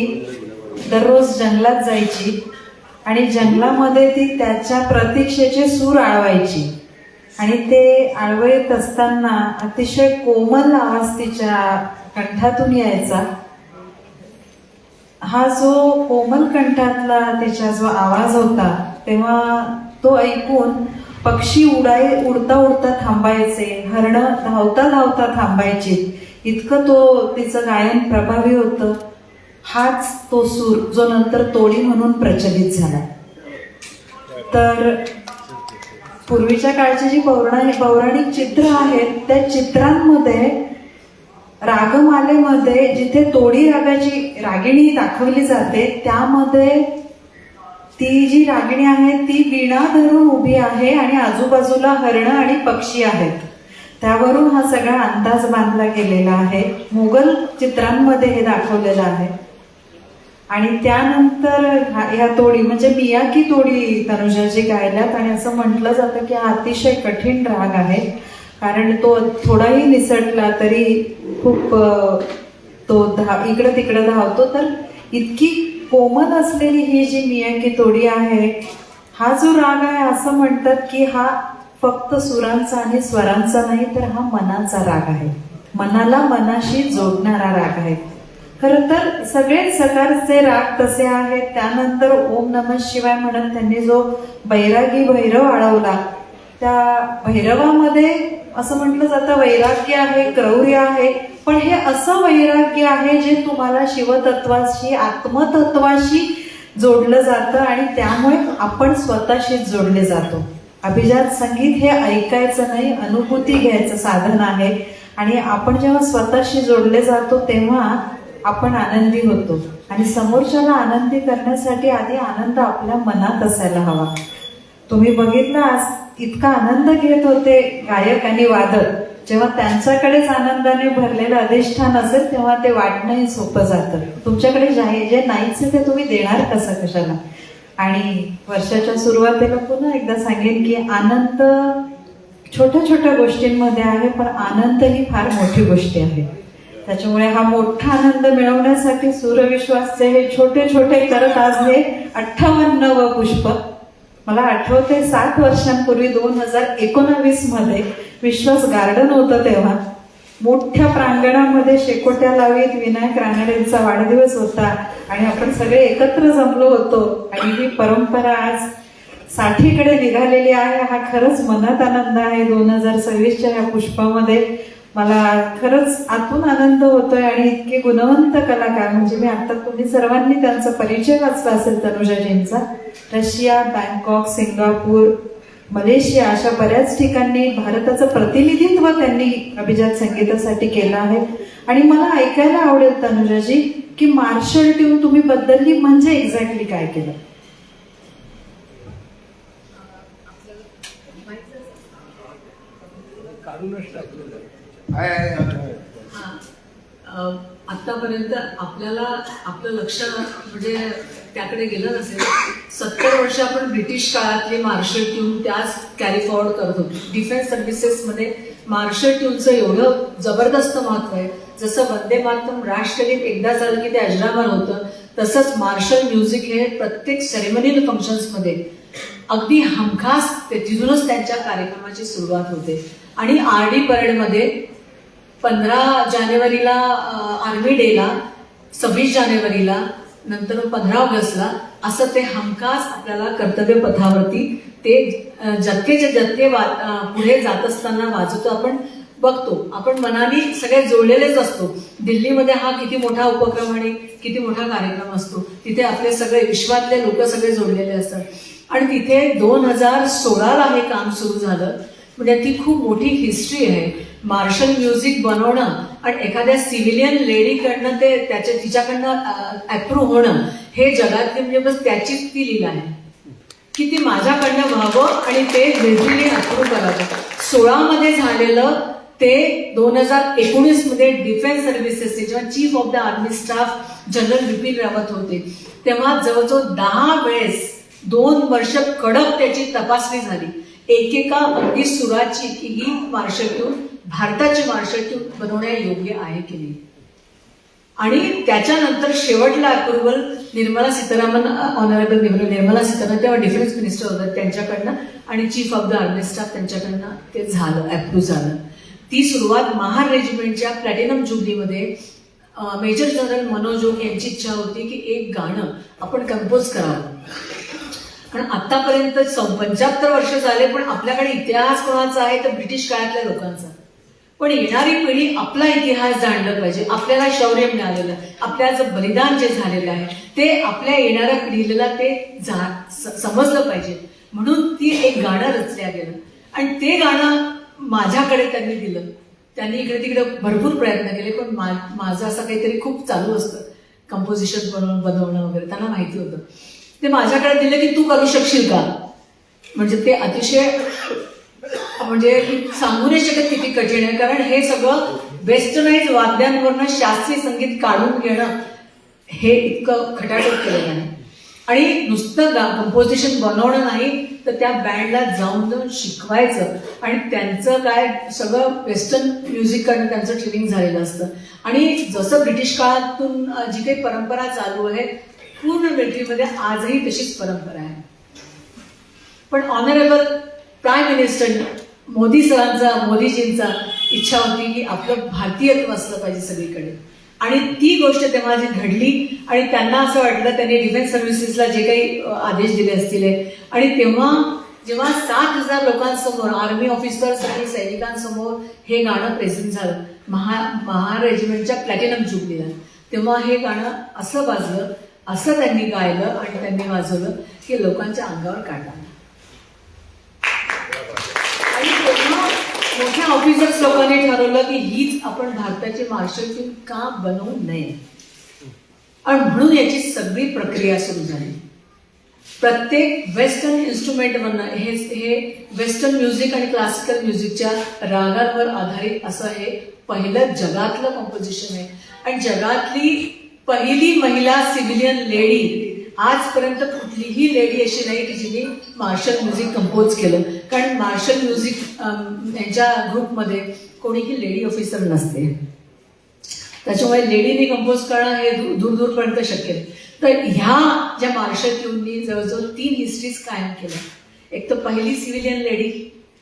दररोज जंगलात जायची आणि जंगलामध्ये ती त्याच्या प्रतीक्षेचे सूर आळवायची आणि ते आळवत असताना अतिशय कोमल आवाज तिच्या कंठातून यायचा. हा जो कोमल कंठातला तिचा जो आवाज होता तेव्हा तो ऐकून पक्षी उडता उडता थांबायचे, हरणं धावता धावता थांबायची. इतकं तो तिचं गायन प्रभावी होतं. हाच तो सूर जो नंतर तोडी म्हणून प्रचलित झाला. तर पूर्वीच्या काळची जी पौराणिक चित्र आहेत त्या चित्रांमध्ये रागमालेमध्ये जिथे तोडी रागाची रागिणी दाखवली जाते त्यामध्ये ती जी रागिणी आहे ती वीणा धरून उभी आहे आणि आजूबाजूला हरणं आणि पक्षी आहेत. त्यावरून हा सगळा अंदाज बांधला गेलेला आहे. मुघल चित्रांमध्ये हे दाखवलेलं आहे. आणि त्यानंतर ह्या तोडी म्हणजे मियाकी तोडी तनुजाजी गायल्यात आणि असं म्हटलं जातं की हा अतिशय कठीण राग आहे, कारण तो थोडाही निसटला तरी खूप तो इकडं तिकडं धावतो. तर इतकी कोमल असलेली ही जी मियाकी तोडी आहे, हा जो राग आहे असं म्हणतात की हा फक्त सुरांचा आणि स्वरांचा नाही तर हा मनाचा राग आहे. मनाला मनाशी जोडणारा राग आहे. खरं तर सगळेच सकारचे राग तसे आहेत. त्यानंतर ओम नमः शिवाय म्हणत त्यांनी जो बैरागी भैरव आळवला त्या भैरवामध्ये असं म्हटलं जातं वैराग्य आहे, क्रौर्य आहे, पण हे असं वैराग्य आहे जे तुम्हाला शिवतत्वाशी आत्मतत्वाशी जोडलं जातं आणि त्यामुळे आपण स्वतःशीच जोडले जातो. अभिजात संगीत हे ऐकायचं नाही, अनुभूती घ्यायचं साधन आहे आणि आपण जेव्हा स्वतःशी जोडले जातो तेव्हा आपण आनंदी होतो. आणि समोरच्याला आनंदी करण्यासाठी आधी आनंद आपल्या मनात असायला हवा. तुम्ही बघितलं आज इतका आनंद घेत होते गायक आणि वादक, जेव्हा त्यांच्याकडेच आनंदाने भरलेलं अधिष्ठान असेल तेव्हा ते वाटणंही सोपं जातं. तुमच्याकडे जे नाहीच ते तुम्ही देणार कसं कशाला. आणि वर्षाच्या सुरुवातीला पुन्हा एकदा सांगेन की आनंद छोट्या छोट्या गोष्टींमध्ये आहे, पण आनंद ही फार मोठी गोष्टी आहे. त्याच्यामुळे हा मोठा आनंद मिळवण्यासाठी सूर्यविश्वासचे हे छोटे छोटे करत आज हे 58व पुष्प. मला आठवते 7 वर्षांपूर्वी 2019 मध्ये विश्वास गार्डन होतं, तेव्हा मोठ्या प्रांगणामध्ये शेकोट्या लावीत विनायक रानडेंचा वाढदिवस होता आणि आपण सगळे एकत्र जमलो होतो. आणि ही परंपरा आज 60कडे निघालेली आहे. हा खरंच मनात आनंद आहे. 2026च्या या पुष्पामध्ये मला खरंच आतून आनंद होतोय. आणि इतके गुणवंत कलाकार, म्हणजे मी आता तुम्ही सर्वांनी त्यांचा परिचय वाचला असेल तनुजाजींचा. रशिया, बँकॉक, सिंगापूर, मलेशिया अशा बऱ्याच ठिकाणी भारताचं प्रतिनिधित्व त्यांनी अभिजात संगीतासाठी केलं आहे. आणि मला ऐकायला आवडेल तनुजाजी की मार्शल ट्यून तुम्ही बदलली म्हणजे एक्झॅक्टली काय केलं? काढूनच टाकलेलं आतापर्यंत आपल्याला आपलं लक्ष म्हणजे त्याकडे गेलं नसेल. 70 वर्ष आपण ब्रिटिश काळातली मार्शल ट्यून त्याच कॅरी फॉरवर्ड करत होतो. डिफेन्स सर्व्हिसेसमध्ये मार्शल ट्यूनचं एवढं जबरदस्त महत्व आहे. जसं वंदे मातरम राष्ट्रगीत एकदा झालं की ते अजरामर होतं, तसंच मार्शल म्युझिक हे प्रत्येक सेरेमनियल फंक्शन्समध्ये अगदी हमखास तिथूनच त्यांच्या कार्यक्रमाची सुरुवात होते. आणि RD परेडमध्ये 15 जानेवारीला आर्मी डेला, 26 जानेवारीला, नंतर 15 ऑगस्टला असं ते हमखास आपल्याला कर्तव्य पथावरती ते जत्थेचे जत्थे पुढे जात असताना वाजवतो. आपण बघतो, आपण मनाने सगळे जोडलेलेच असतो. दिल्लीमध्ये हा किती मोठा उपक्रम आणि किती मोठा कार्यक्रम असतो. तिथे आपले सगळे विश्वातले लोक सगळे जोडलेले असतात. आणि तिथे 2016ला हे काम सुरू झालं. म्हणजे ती खूप मोठी हिस्ट्री आहे. मार्शल म्युझिक बनवणं आणि एखाद्या सिव्हिलियन लेडीकडनं ते तिच्याकडनं अप्रूव्ह होणं हे जगातली म्हणजे बस त्याचीच ती लीला आहे की ती माझ्याकडनं व्हावं आणि ते लेझीली अप्रूव्ह करावं. 16 मध्ये झालेलं ते 2019 मध्ये डिफेन्स सर्व्हिसेसचे जेव्हा chief of the army staff general Bipin Rawat होते तेव्हा जवळजवळ 10 वेळेस 2 वर्ष कडक त्याची तपासणी झाली. एकेका अगदी सुराची की ही मार्शल ट्यून भारताची मार्शल ट्यून बनवण्या योग्य आहे की नाही. आणि त्याच्यानंतर शेवटला अप्रुव्हल निर्मला सीतारामन, ऑनरेबल निर्मला सीतारामन तेव्हा डिफेन्स मिनिस्टर होतात त्यांच्याकडनं आणि chief of the army staff त्यांच्याकडनं ते झालं, अप्रूव्ह झालं. ती सुरुवात महार रेजिमेंटच्या प्लॅटिनम जुबलीमध्ये मेजर जनरल मनोज जोग यांची इच्छा होती की एक गाणं आपण कंपोज करावं. पण आतापर्यंत 75 वर्ष झाले, पण आपल्याकडे इतिहास कोणाचा आहे तर ब्रिटिश काळातल्या लोकांचा. पण येणारी पिढी आपला इतिहास जाणलं पाहिजे. आपल्याला शौर्य मिळालेलं, आपल्याचं बलिदान जे झालेलं आहे ते आपल्या येणाऱ्या पिढीला ते समजलं पाहिजे. म्हणून ती एक गाणं रचल्या गेलं आणि ते गाणं माझ्याकडे त्यांनी दिलं. त्यांनी इकडे तिकडे भरपूर प्रयत्न केले, पण माझं असं काहीतरी खूप चालू असतं कंपोजिशन बनवणं वगैरे. त्यांना माहिती होतं. ते माझ्याकडे दिलं की तू करू शकशील का. म्हणजे ते अतिशय म्हणजे सांगू नाही शकत किती कठीण आहे. कारण हे सगळं वेस्टर्नाइज वाद्यांवरनं शास्त्रीय संगीत काढून घेणं हे इतकं खटाटोप केलेलं आहे. आणि नुसतं कंपोजिशन बनवणं नाही तर त्या बँडला जाऊन शिकवायचं. आणि त्यांचं काय सगळं वेस्टर्न म्युझिककडनं त्यांचं ट्रेनिंग झालेलं असतं. आणि जसं ब्रिटिश काळातून जी काही परंपरा चालू आहे पूर्ण मिलिटरीमध्ये आजही तशीच परंपरा आहे. पण ऑनरेबल प्राईम मिनिस्टर मोदीजींचा इच्छा होती की आपलं भारतीयत्व असलं पाहिजे सगळीकडे. आणि ती गोष्ट तेव्हा जी घडली आणि त्यांना असं वाटलं, त्यांनी डिफेन्स सर्व्हिसेसला जे काही आदेश दिले असतील आणि तेव्हा जेव्हा 7,000 लोकांसमोर आर्मी ऑफिसर्स आणि सैनिकांसमोर हे गाणं प्रेझेंट झालं महार रेजिमेंटच्या प्लॅटिनम जुबलीला, तेव्हा हे गाणं असं वाजलं, असं त्यांनी गायलं आणि त्यांनी वाजवलं की लोकांच्या अंगावर काटा. आणि तेव्हा मोठ्या ऑफिसर्स लोकांनी ठरवलं की हीच आपण भारताची मार्शल फिल्म का बनवू नये, आणि म्हणून याची सगळी प्रक्रिया सुरू झाली. प्रत्येक वेस्टर्न इन्स्ट्रुमेंट म्हणणं हे वेस्टर्न म्युझिक आणि क्लासिकल म्युझिकच्या रागांवर आधारित असं हे पहिलं जगातलं कॉम्पोजिशन आहे. आणि जगातली पहिली महिला सिव्हिलियन लेडी, आजपर्यंत कुठलीही लेडी अशी नाही की जिने मार्शल म्युझिक कंपोज केलं. कारण मार्शल म्युझिक यांच्या ग्रुपमध्ये कोणीही लेडी ऑफिसर नसते, त्याच्यामुळे लेडीने कंपोज करणं हे दूरपर्यंत शक्य नाही. तर ह्या ज्या मार्शल ट्यूननी जवळजवळ 3 हिस्ट्रीज कायम केल्या. एक तर पहिली सिव्हिलियन लेडी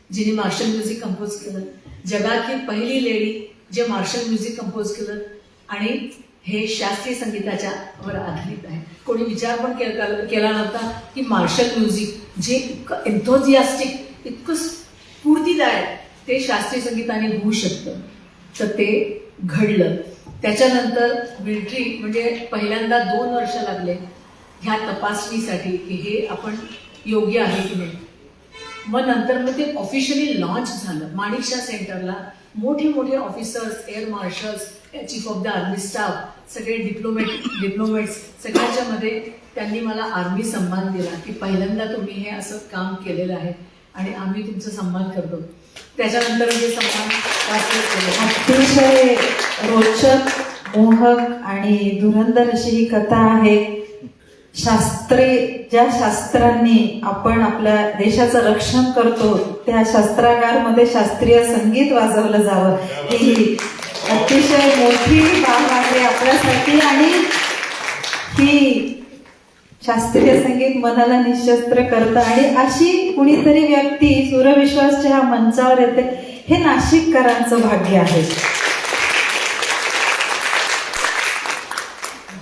जिने मार्शल म्युझिक कंपोज केलं, जगातली पहिली लेडी जे मार्शल म्युझिक कंपोज केलं, आणि हे शास्त्रीय संगीताच्या वर आधारित आहे. कोणी विचार पण केला नव्हता की मार्शल म्युझिक जे इतकं एन्थोजियास्टिक, इतकं स्फूर्तीदायक ते शास्त्रीय संगीताने होऊ शकतं. तर ते घडलं. त्याच्यानंतर मिलिटरी म्हणजे पहिल्यांदा 2 वर्ष लागले ह्या तपासणीसाठी की हे आपण योग्य आहे की नाही. मग नंतर ते ऑफिशियली लॉन्च झालं. माणिकशा सेंटरला मोठे मोठे officers, air marshals, chief of the army staff, सगळे डिप्लोमॅट्स सगळ्यांच्या मध्ये त्यांनी मला आर्मी सन्मान दिला की पहिल्यांदा तुम्ही हे असं काम केलेलं आहे आणि आम्ही तुमचा सन्मान करतो. त्याच्यानंतर हे सन्मान अतिशय रोचक, मोहक आणि धुरंधर अशी ही कथा आहे. ज्या शास्त्रांनी आपण आपल्या देशाचं रक्षण करतो त्या शस्त्रागारमध्ये शास्त्रीय संगीत वाजवलं जावं ही अतिशय मोठी बाब आहे आपल्यासाठी. आणि ही शास्त्रीय संगीत मनाला निशस्त्र करतं. आणि अशी कुणीतरी व्यक्ती सूरविश्वासच्या ह्या मंचावर येते, हे नाशिककरांचं भाग्य आहे.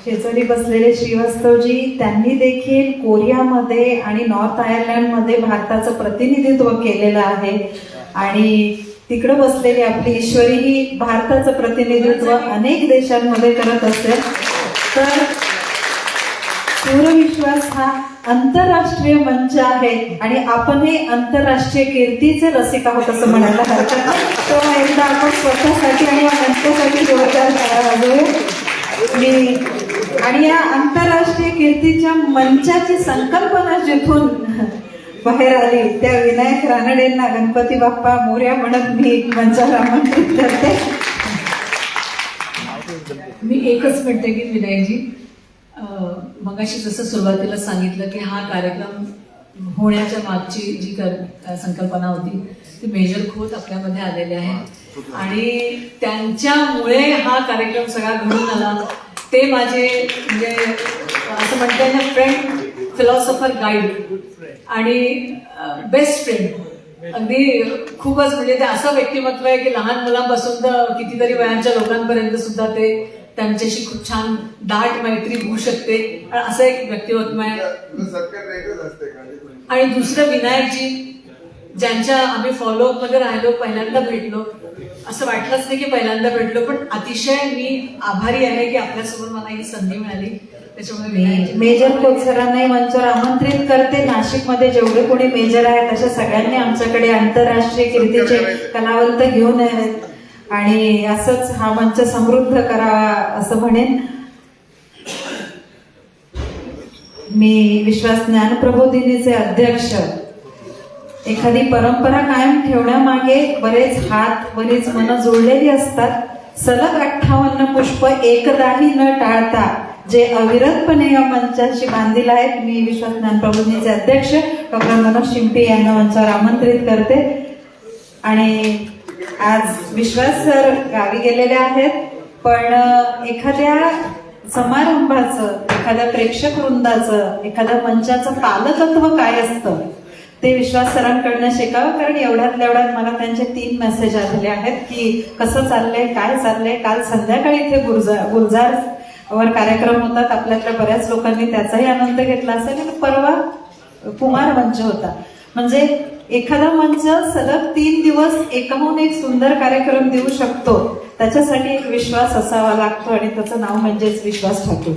शेजारी बसलेले श्रीवास्तवजी, त्यांनी देखील कोरियामध्ये आणि नॉर्थ आयर्लंडमध्ये भारताचं प्रतिनिधित्व केलेलं आहे. आणि तिकडे बसलेली आपली ईश्वरी ही भारताचं प्रतिनिधित्व अनेक देशांमध्ये करत असते. तर सूरविश्वास हा आंतरराष्ट्रीय मंच आहे आणि आपण हे आंतरराष्ट्रीय कीर्तीचे रसिक आहोत असं म्हणायला हरकत नाही. तेव्हा एकदा आपण स्वतःसाठी आणि या मंचासाठी जोरदार टाळ्या वाजवूया. आणि या आंतरराष्ट्रीय कीर्तीच्या मंचाची संकल्पना जिथून बाहेर आली त्या विनायक रानडेंना गणपती बाप्पा मोरया म्हणत मी मंचाला आमंत्रित करते. मी एकच म्हणते की विनायकजी, मगाशी जसं सुरुवातीला सांगितलं की हा कार्यक्रम होण्याच्या मागची जी संकल्पना होती ती मेजर खोत आपल्यामध्ये आलेले आहे आणि त्यांच्यामुळे हा कार्यक्रम सगळा घडून आला. ते माझे म्हणजे असं म्हणता येईल ना, फ्रेंड, फिलॉसॉफर, गाईड आणि बेस्ट फ्रेंड. अगदी खूपच म्हणजे ते असं व्यक्तिमत्व आहे की लहान मुलांपासून तर कितीतरी वयांच्या लोकांपर्यंत सुद्धा ते त्यांच्याशी खूप छान दाट मैत्री होऊ शकते, असं एक व्यक्तिमत्व आहे. आणि दुसरं विनायकजी, ज्यांच्या आम्ही फॉलोअप मध्ये राहिलो, पहिल्यांदा भेटलो, असं वाटलंच नाही की पहिल्यांदा भेटलो, पण अतिशय मी आभारी आहे की आपल्यासमोर मला ही संधी मिळाली. त्याच्यामुळे मेजर खोत सरांनाही मंचावर आमंत्रित करते. नाशिकमध्ये जेवढे कोणी मेजर आहेत अशा सगळ्यांनी आमच्याकडे आंतरराष्ट्रीय कीर्तीचे कलावंत घेऊन आहेत आणि असंच हा मंच समृद्ध करावा असं म्हणेन. मी विश्वास ज्ञानप्रबोधिनीचे अध्यक्ष. एखादी परंपरा कायम ठेवण्यामागे बरेच हात, बरीच मनं जोडलेली असतात. सलग 58 पुष्प एकदाही न टाळता जे अविरतपणे या मंचाशी बांधील आहेत, मी विश्वास ज्ञानप्रबोधिनीचे अध्यक्ष डॉक्टर मनोज शिंपे यांना मंचावर आमंत्रित करते. आणि आज विश्वास सर गावी गेलेले आहेत, पण एखाद्या समारंभाचं, एखाद्या प्रेक्षक वृंदाचं, एखाद्या मंचाचं पालकत्व काय असतं ते विश्वास सरांकडनं शिकावं. कारण एवढ्यातल्या एवढ्यात मला त्यांचे 3 मेसेज आलेले आहेत की कसं चाललंय, काय चाललंय. काल संध्याकाळी इथे गुलजार वर कार्यक्रम होतात, आपल्यातल्या बऱ्याच लोकांनी त्याचाही आनंद घेतला असेल. आणि परवा कुमार मंच होता. म्हणजे एखादा मंच सलग 3 दिवस एकाहून एक सुंदर कार्यक्रम देऊ शकतो, त्याच्यासाठी एक विश्वास असावा लागतो आणि त्याचं नाव म्हणजेच विश्वास ठाकूर.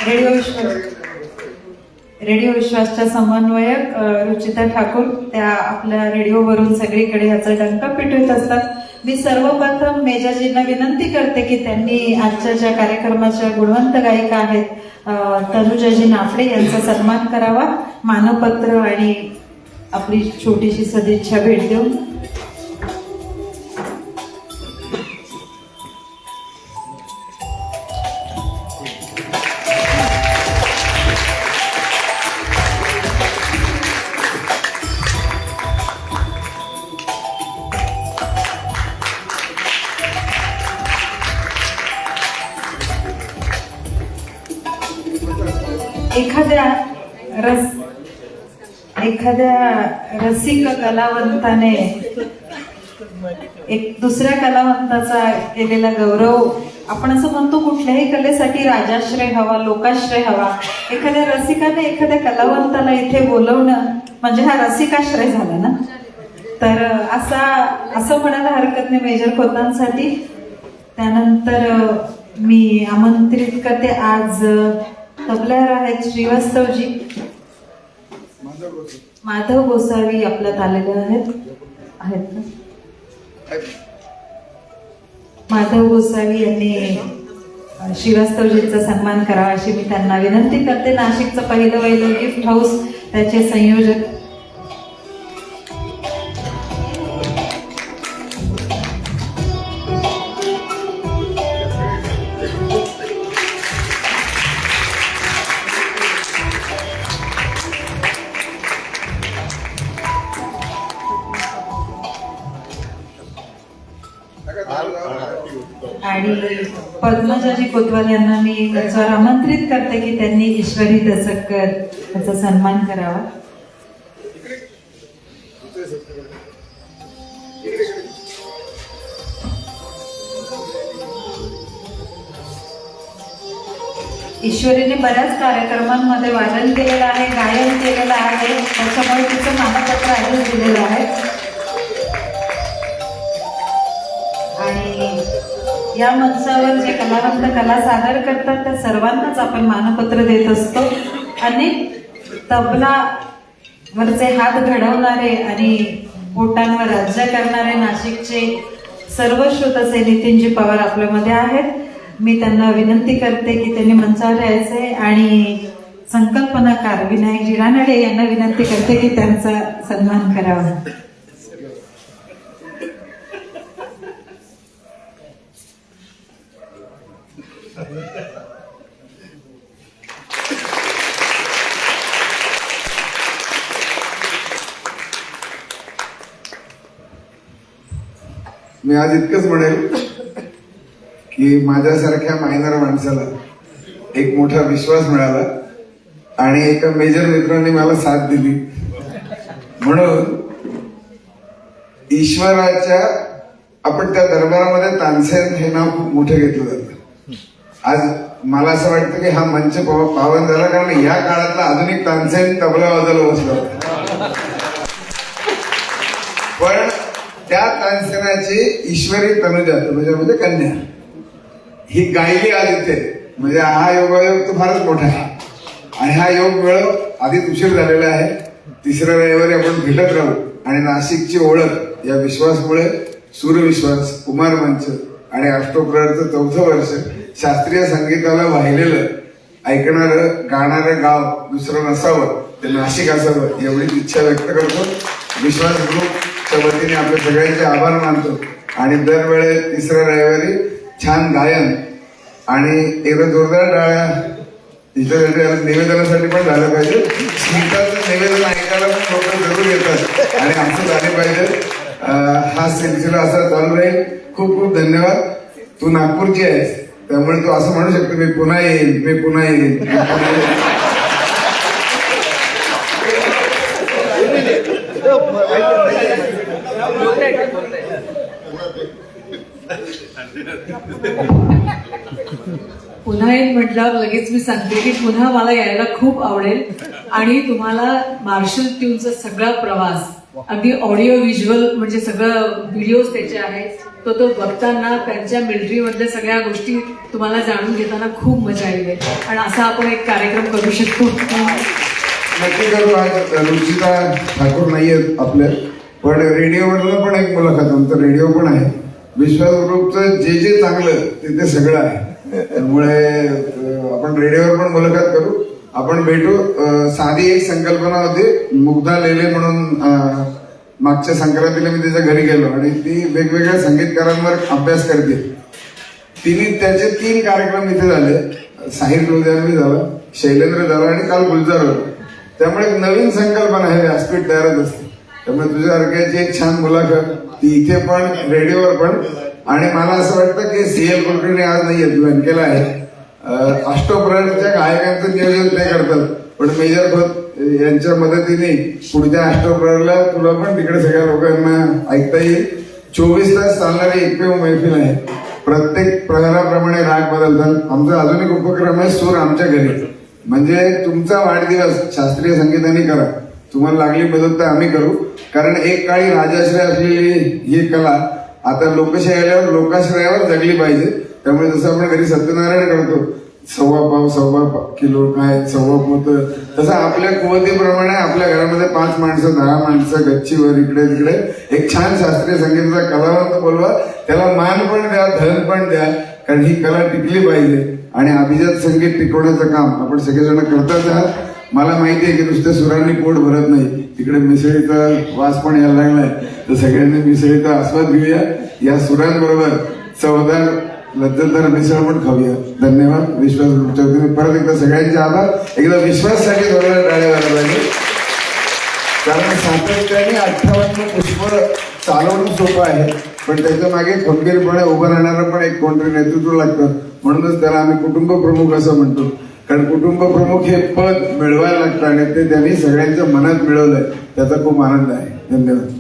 रेडिओ विश्वास. रेडिओ विश्वासच्या समन्वयक रुचिता ठाकूर, त्या आपल्या रेडिओवरून सगळीकडे ह्याचा डंका पिटवत असतात. मी सर्वप्रथम मेजाजींना विनंती करते की त्यांनी आजच्या ज्या कार्यक्रमाच्या गुणवंत गायिका आहेत तनुजाजी नाफडे यांचा सन्मान करावा, मानपत्र आणि आपली छोटीशी सदिच्छा भेट देऊन. एखाद्या रसिक कलावंताने एक दुसऱ्या कलावंताचा केलेला गौरव, आपण असं म्हणतो कुठल्याही कलेसाठी राजाश्रय हवा, लोकाश्रय हवा. एखाद्या रसिकाने एखाद्या कलावंताला इथे बोलवणं म्हणजे हा रसिकाश्रय झाला ना. तर असं म्हणायला हरकत नाही मेजर खोतांसाठी. त्यानंतर मी आमंत्रित करते, आज तबल्यावर आहेत श्रीवास्तवजी, माधव गोसावी आपल्यात आलेले आहेत ना. माधव गोसावी यांनी श्रीवास्तवजींचा सन्मान करावा अशी मी त्यांना विनंती करते. नाशिकचं पहिलं गिफ्ट हाऊस, त्याचे संयोजक. आणि पद्मजाजी कोतवाल यांना मी त्याच्यावर आमंत्रित करते की त्यांनी ईश्वरी दसकर याचा सन्मान करावा. ईश्वरीने बऱ्याच कार्यक्रमांमध्ये वादन केलेलं आहे, गायन केलेलं आहे, त्याच्यामुळे तिचं मानपत्र आधीच दिलेलं आहे. आणि या मंचावर जे कलावंत कला सादर करतात त्या सर्वांनाच आपण मानपत्र देत असतो. अनेक तबला वरचे हात घडवणारे आणि बोटांवर राज्य करणारे नाशिकचे सर्वश्रुत असे नितीनजी पवार आपल्यामध्ये आहेत. मी त्यांना विनंती करते की त्यांनी मंचावर यायचे. आणि संकल्पनाकार विनायकजी रानडे यांना विनंती करते की त्यांचा सन्मान करावा. मी आज इतकंच म्हणेल की माझ्यासारख्या मायनर माणसाला एक मोठा विश्वास मिळाला आणि एका मेजर मित्रांनी मला साथ दिली. म्हणून ईश्वराच्या आपण त्या दरबारामध्ये तानसेन हे नाव खूप मोठं घेतलं जातं. आज मला असं वाटतं की हा मंच पावन झाला कारण या काळातला आधुनिक तानसेन तबला वाजवायला बसला होता. पण त्या तानसेनाची ईश्वरी तनुजा म्हणजे कन्या ही गायली आज इथे. म्हणजे हा योगायोग तो फारच मोठा आहे आणि हा योग वेळ आधीच उशीर झालेला आहे. तिसऱ्या रविवारी आपण भेटत राहू आणि नाशिकची ओळख या विश्वासमुळे सूरविश्वास, कुमार मंच आणि अष्टोप्रहरचं 4थं वर्ष शास्त्रीय संगीताला वाहिलेलं, ऐकणारं गाणारं गाव दुसरं नसावं, ते नाशिक असावं एवढीच इच्छा व्यक्त करतो. विश्वास ग्रुपच्या वतीने आपल्या सगळ्यांचे आभार मानतो आणि दरवेळेस तिसऱ्या रविवारी छान गायन आणि एकदा जोरदार टाळ्या इथं निवेदनासाठी पण झालं पाहिजे. स्मिताचं निवेदन ऐकायला पण लोक जरूर येतात आणि असं झाले पाहिजे. हा सिलसिला असा चालू राहील. खूप खूप धन्यवाद. तू नागपूरची आहेस त्यामुळे तू असं म्हणू शकतो मी पुन्हा येईल, मी पुन्हा येईल. पुन्हा एक म्हटल्यावर लगेच मी सांगते की पुन्हा मला यायला खूप आवडेल आणि तुम्हाला मार्शल ट्यूनचा सगळा प्रवास अगदी ऑडिओ व्हिज्युअल म्हणजे सगळं व्हिडिओज त्याचे आहेत तो बघताना त्यांच्या मिलिटरी मधल्या सगळ्या गोष्टी तुम्हाला जाणून घेताना खूप मजा येईल आणि असा आपण एक कार्यक्रम करू शकतो. नक्की करू. आज रुचिता ठाकूर नाहीयेत आपल्या, पण रेडिओवरनं पण एक मुलाखत, आमचा रेडिओ पण आहे. विश्वास ग्रुपचं जे जे चांगलं तिथे सगळं आहे. त्यामुळे आपण रेडिओवर पण मुलाखत करू. आपण भेटू. साधी एक संकल्पना होती, मुग्धा लेले म्हणून मागच्या संक्रांतीला मी त्याच्या घरी गेलो आणि ती वेगवेगळ्या संगीतकारांवर अभ्यास करते. तिने त्याचे 3 कार्यक्रम इथे झाले. साहिर लोधियानवी झाला, शैलेंद्र झाला आणि काल गुलजार होता. त्यामुळे एक नवीन संकल्पना आहे, व्यासपीठ तयारच असते. त्यामुळे तुझ्यासारख्याची एक छान मुलाखत ती इथे पण रेडिओवर पण. आणि मला असं वाटतं की CL कुलकर्णी आज नाहीये, जॉईन केला आहे. अष्टप्रहरच्या गायकांचं नियोजन ते करतात, पण मेजर खोत यांच्या मदतीने पुढच्या अष्टप्रहरला तुला पण तिकडे सगळ्या लोकांना ऐकता येईल. 24 तास चालणारी एकमेव मैफिल आहे. प्रत्येक प्रहराप्रमाणे राग बदलतात. आमचा अजून एक उपक्रम आहे, सूर आमच्या घरी. म्हणजे तुमचा वाढदिवस शास्त्रीय संगीताने करा, तुम्हाला लागली मदत तर आम्ही करू. कारण एक काळी राजाश्रय असलेली ही कला आता लोकशाही आल्यावर लोकाश्रयावर जगली पाहिजे. त्यामुळे जसं आपण घरी सत्यनारायण करतो, 1.25 किलो काय 1.25 पोत, तसं आपल्या कुवतीप्रमाणे आपल्या घरामध्ये 5 माणसं 10 माणसं गच्चीवर इकडे तिकडे एक छान शास्त्रीय संगीताचा कलावंत बोलवा. त्याला मान पण द्या, धन पण द्या, कारण ही कला टिकली पाहिजे. आणि अभिजात संगीत टिकवण्याचं काम आपण सगळेजण करतात आहात. मला माहिती आहे की नुसत्या सुरांनी पोट भरत नाही, तिकडे मिसळीचा वास पण यायला लागलाय. तर सगळ्यांनी मिसळीचा आस्वाद घेऊया. या सुरांबरोबर चवदार लज्जतदार मिसळ पण खाऊया. धन्यवाद. विश्वास ग्रुपच्या वतीने परत एकदा सगळ्यांचे आभार. एकदा विश्वाससाठी थोड्या टाळ्या व्हायला पाहिजे, कारण सातत्याने 58 पुष्प चालवणं सोपं आहे, पण त्याच्या मागे खंबीरपणे उभं राहणारं पण एक कोणतरी नेतृत्व लागतं. म्हणूनच त्याला आम्ही कुटुंब प्रमुख असं म्हणतो. कारण कुटुंब प्रमुख हे पद मिळवायला लागतं आणि ते त्यांनी सगळ्यांच्या मनात मिळवलंय. त्याचा खूप आनंद आहे. धन्यवाद.